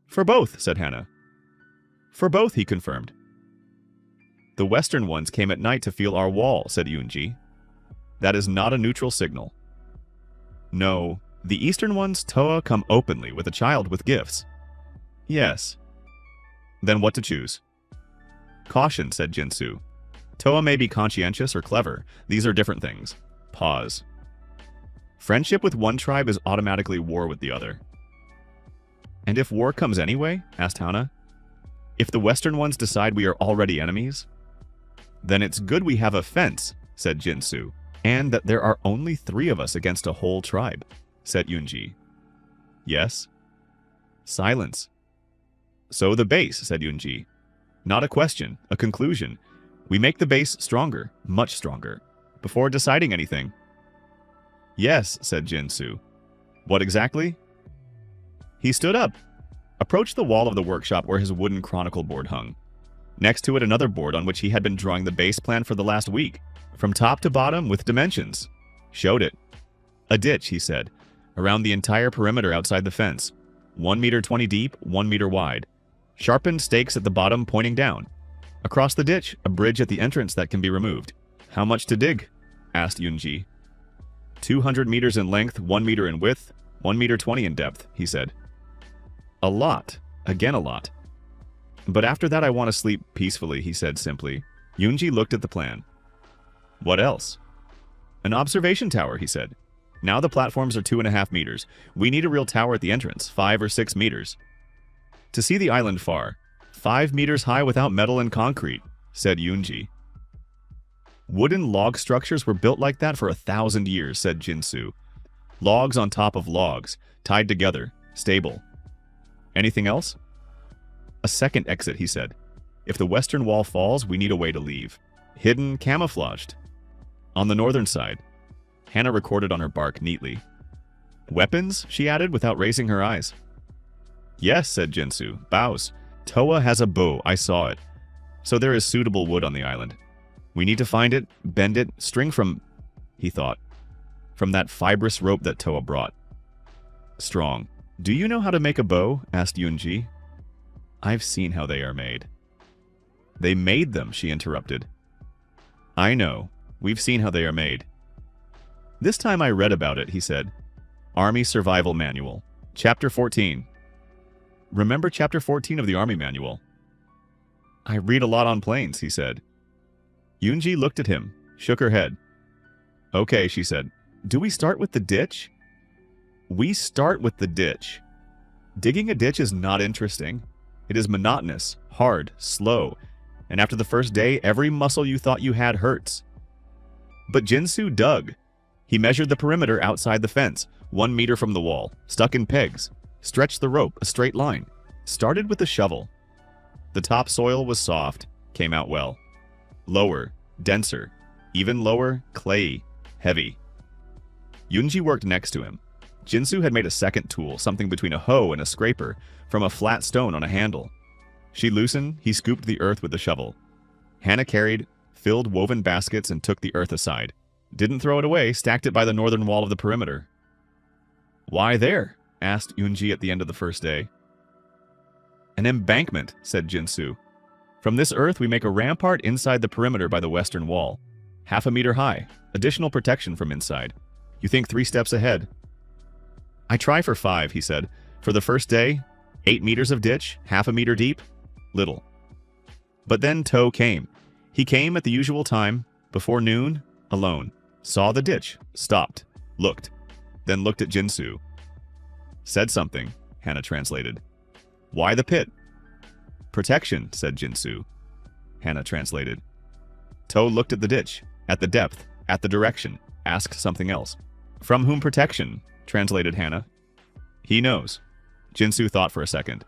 For both, said Hannah. For both, he confirmed. The western ones came at night to feel our wall, said Yunji. That is not a neutral signal. No, the eastern ones, Toa, come openly with a child with gifts. Yes. Then what to choose? Caution, said Jinsu. Toa may be conscientious or clever. These are different things. Pause. Friendship with one tribe is automatically war with the other. And if war comes anyway? Asked Hana. If the western ones decide we are already enemies? Then it's good we have a fence, said Jinsu. And that there are only 3 of us against a whole tribe, said Yunji. Yes? Silence. So the base, said Yunji. Not a question, a conclusion. We make the base stronger, much stronger, before deciding anything. Yes, said Jinsu. What exactly? He stood up, approached the wall of the workshop where his wooden chronicle board hung. Next to it another board on which he had been drawing the base plan for the last week, from top to bottom with dimensions. Showed it. A ditch, he said, around the entire perimeter outside the fence. 1 meter 20 deep, 1 meter wide. Sharpened stakes at the bottom pointing down. Across the ditch, a bridge at the entrance that can be removed. How much to dig? Asked Yunji. 200 meters in length, 1 meter in width, 1 meter 20 in depth, he said. A lot. Again a lot. But after that I want to sleep peacefully, he said simply. Yunji looked at the plan. What else? An observation tower, he said. Now the platforms are 2.5 meters. We need a real tower at the entrance, 5 or 6 meters. To see the island far. 5 meters high without metal and concrete, said Yunji. Wooden log structures were built like that for 1,000 years, said Jinsu. Logs on top of logs, tied together, stable. Anything else? A second exit, he said. If the western wall falls, we need a way to leave. Hidden, camouflaged. On the northern side. Hannah recorded on her bark neatly. Weapons? She added without raising her eyes. Yes, said Jinsu. Bows. Toa has a bow, I saw it. So there is suitable wood on the island. We need to find it, bend it, string from, he thought, from that fibrous rope that Toa brought. Strong. Do you know how to make a bow? Asked Yunji. I've seen how they are made. They made them, she interrupted. I know. We've seen how they are made. This time I read about it, he said. Army Survival Manual. Chapter 14. Remember Chapter 14 of the Army Manual? I read a lot on planes, he said. Yunji looked at him, shook her head. Okay, she said. Do we start with the ditch? We start with the ditch. Digging a ditch is not interesting. It is monotonous, hard, slow, and after the first day, every muscle you thought you had hurts. But Jinsu dug. He measured the perimeter outside the fence, 1 meter from the wall, stuck in pegs, stretched the rope a straight line, started with a shovel. The topsoil was soft, came out well. Lower, denser, even lower, clayey, heavy. Yunji worked next to him. Jinsu had made a second tool, something between a hoe and a scraper, from a flat stone on a handle. She loosened, he scooped the earth with the shovel. Hana carried, filled woven baskets and took the earth aside. Didn't throw it away, stacked it by the northern wall of the perimeter. Why there? Asked Yunji at the end of the first day. An embankment, said Jinsu. From this earth we make a rampart inside the perimeter by the western wall. 1/2 meter high, additional protection from inside. You think 3 steps ahead. I try for 5, he said. For the first day, 8 meters of ditch, 1/2 meter deep. Little. But then To came. He came at the usual time, before noon, alone. Saw the ditch, stopped, looked, then looked at Jinsu. Said something, Hana translated. Why the pit? Protection, said Jinsu. Hana translated. To looked at the ditch, at the depth, at the direction, asked something else. From whom protection? Translated Hana. He knows. Jinsu thought for a second.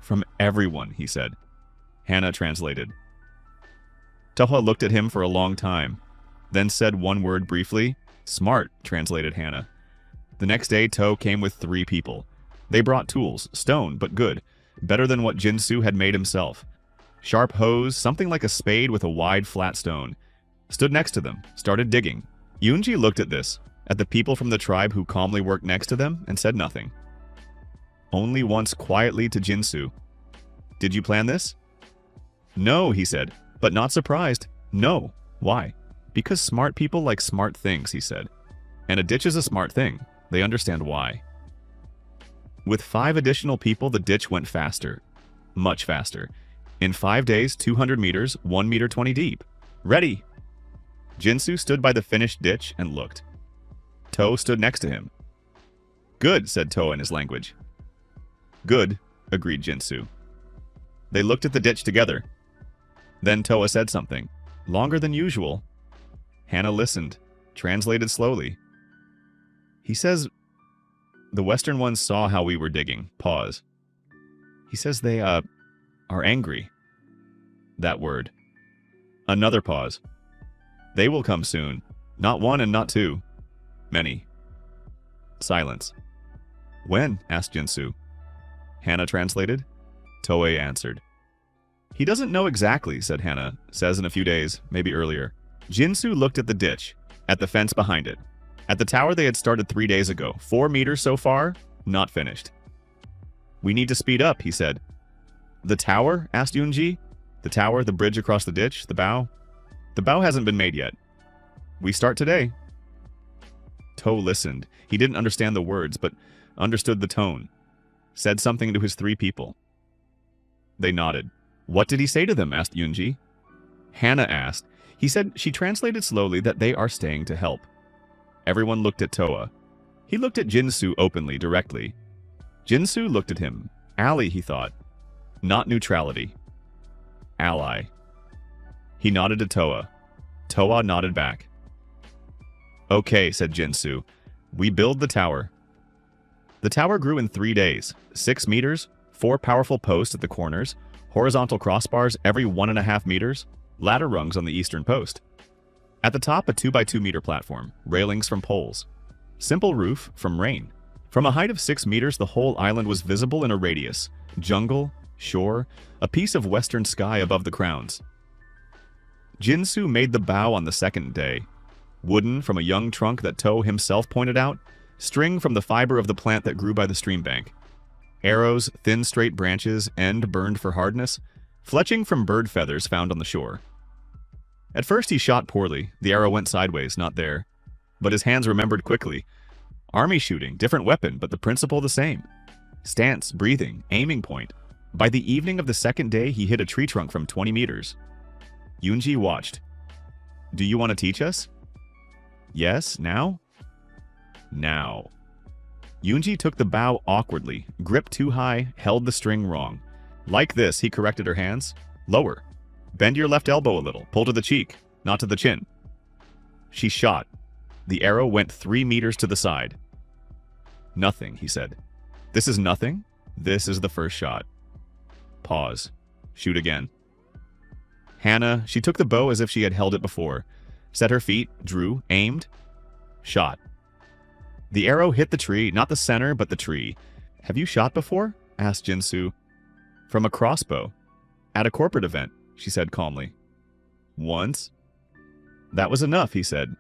From everyone, he said. Hana translated. Toha looked at him for a long time, then said one word briefly. Smart, translated Hana. The next day, To came with 3 people. They brought tools, stone, but good, better than what Jinsu had made himself. Sharp hoes, something like a spade with a wide flat stone. Stood next to them, started digging. Yunji looked at this, at the people from the tribe who calmly worked next to them, and said nothing. Only once quietly to Jinsu. Did you plan this? No, he said, but not surprised. No. Why? Because smart people like smart things, he said. And a ditch is a smart thing. They understand why. With 5 additional people, the ditch went faster. Much faster. In 5 days, 200 meters, 1 meter 20 deep. Ready! Jinsu stood by the finished ditch and looked. To stood next to him. Good, said To in his language. Good, agreed Jinsu. They looked at the ditch together. Then Toa said something, longer than usual. Hana listened, translated slowly. He says, the western ones saw how we were digging. Pause. He says they, are angry. That word. Another pause. They will come soon. Not 1 and not 2. Many. Silence. When? Asked Jinsu. Hana translated. Toei answered. He doesn't know exactly, said Hana. Says in a few days, maybe earlier. Jinsu looked at the ditch, at the fence behind it. At the tower they had started 3 days ago. 4 meters so far, not finished. We need to speed up, he said. The tower? Asked Yunji. The tower, the bridge across the ditch, the bow? The bow hasn't been made yet. We start today. To listened. He didn't understand the words, but understood the tone. Said something to his 3 people. They nodded. What did he say to them? Asked Yunji. Hana asked. He said she translated slowly that they are staying to help. Everyone looked at Toa. He looked at Jinsu openly, directly. Jinsu looked at him. Ally, he thought. Not neutrality. Ally. He nodded to Toa. Toa nodded back. Okay, said Jinsu. We build the tower. The tower grew in 3 days. 6 meters, 4 powerful posts at the corners, horizontal crossbars every 1.5 meters, ladder rungs on the eastern post. At the top, a 2x2 meter platform, railings from poles. Simple roof from rain. From a height of 6 meters, the whole island was visible in a radius. Jungle, shore, a piece of western sky above the crowns. Jinsu made the bow on the 2nd day. Wooden from a young trunk that To himself pointed out, string from the fiber of the plant that grew by the stream bank. Arrows, thin straight branches, end burned for hardness, fletching from bird feathers found on the shore. At first he shot poorly. The arrow went sideways, not there. But his hands remembered quickly. Army shooting, different weapon, but the principle the same. Stance, breathing, aiming point. By the evening of the second day, he hit a tree trunk from 20 meters. Yoonji watched. Do you want to teach us? Yes, now? Now. Yoonji took the bow awkwardly, gripped too high, held the string wrong. Like this, he corrected her hands. Lower. Bend your left elbow a little, pull to the cheek, not to the chin. She shot. The arrow went 3 meters to the side. Nothing, he said. This is nothing? This is the first shot. Pause. Shoot again. Hannah, she took the bow as if she had held it before. Set her feet, drew, aimed, shot. The arrow hit the tree, not the center, but the tree. Have you shot before? Asked Jinsu. From a crossbow. At a corporate event, she said calmly. Once? That was enough, he said.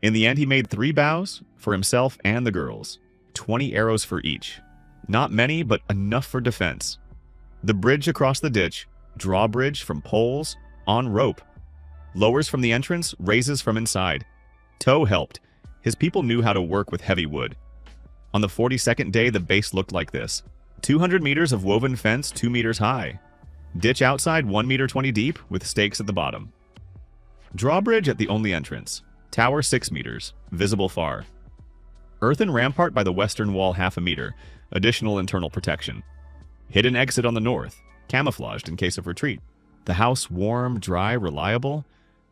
In the end, he made 3 bows, for himself and the girls. 20 arrows for each. Not many, but enough for defense. The bridge across the ditch, drawbridge from poles, on rope. Lowers from the entrance, raises from inside. Tow helped. His people knew how to work with heavy wood. On the 42nd day, the base looked like this. 200 meters of woven fence 2 meters high. Ditch outside 1 meter 20 deep with stakes at the bottom. Drawbridge at the only entrance. Tower 6 meters, visible far. Earthen rampart by the western wall 1/2 meter, additional internal protection. Hidden exit on the north, camouflaged in case of retreat. The house warm, dry, reliable.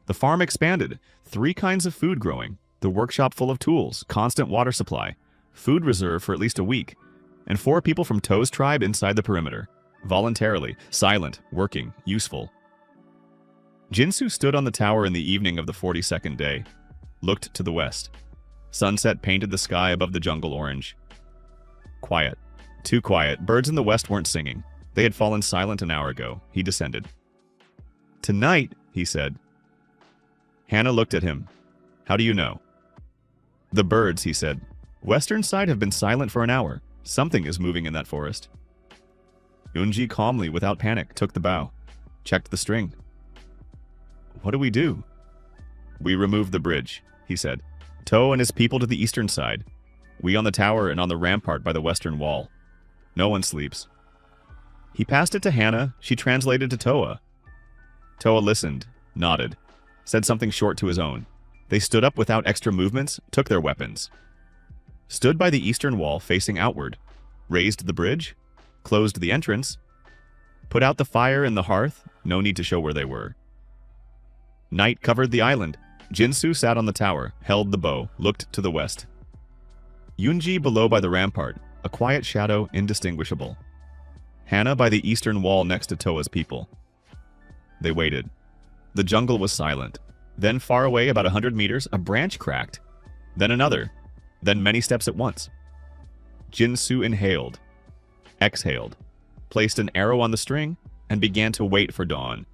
The farm expanded, 3 kinds of food growing. The workshop full of tools, constant water supply. Food reserve for at least a week. And 4 people from Toe's tribe inside the perimeter. Voluntarily, silent, working, useful. Jinsu stood on the tower in the evening of the 42nd day. Looked to the west. Sunset painted the sky above the jungle orange. Quiet. Too quiet. Birds in the west weren't singing. They had fallen silent an hour ago. He descended. Tonight, he said. Hannah looked at him. How do you know? The birds, he said. Western side have been silent for an hour. Something is moving in that forest. Yoonji calmly, without panic, took the bow. Checked the string. What do we do? We remove the bridge, he said. Toe and his people to the eastern side. We on the tower and on the rampart by the western wall. No one sleeps. He passed it to Hannah. She translated to Toa. Toa listened, nodded, said something short to his own. They stood up without extra movements, took their weapons. Stood by the eastern wall facing outward. Raised the bridge. Closed the entrance. Put out the fire in the hearth. No need to show where they were. Night covered the island. Jinsu sat on the tower, held the bow, looked to the west. Yoonji below by the rampart, a quiet shadow indistinguishable. Hannah by the eastern wall next to Toa's people. They waited. The jungle was silent. Then far away, about 100 meters, a branch cracked. Then another. Then many steps at once. Jinsu inhaled. Exhaled. Placed an arrow on the string and began to wait for dawn.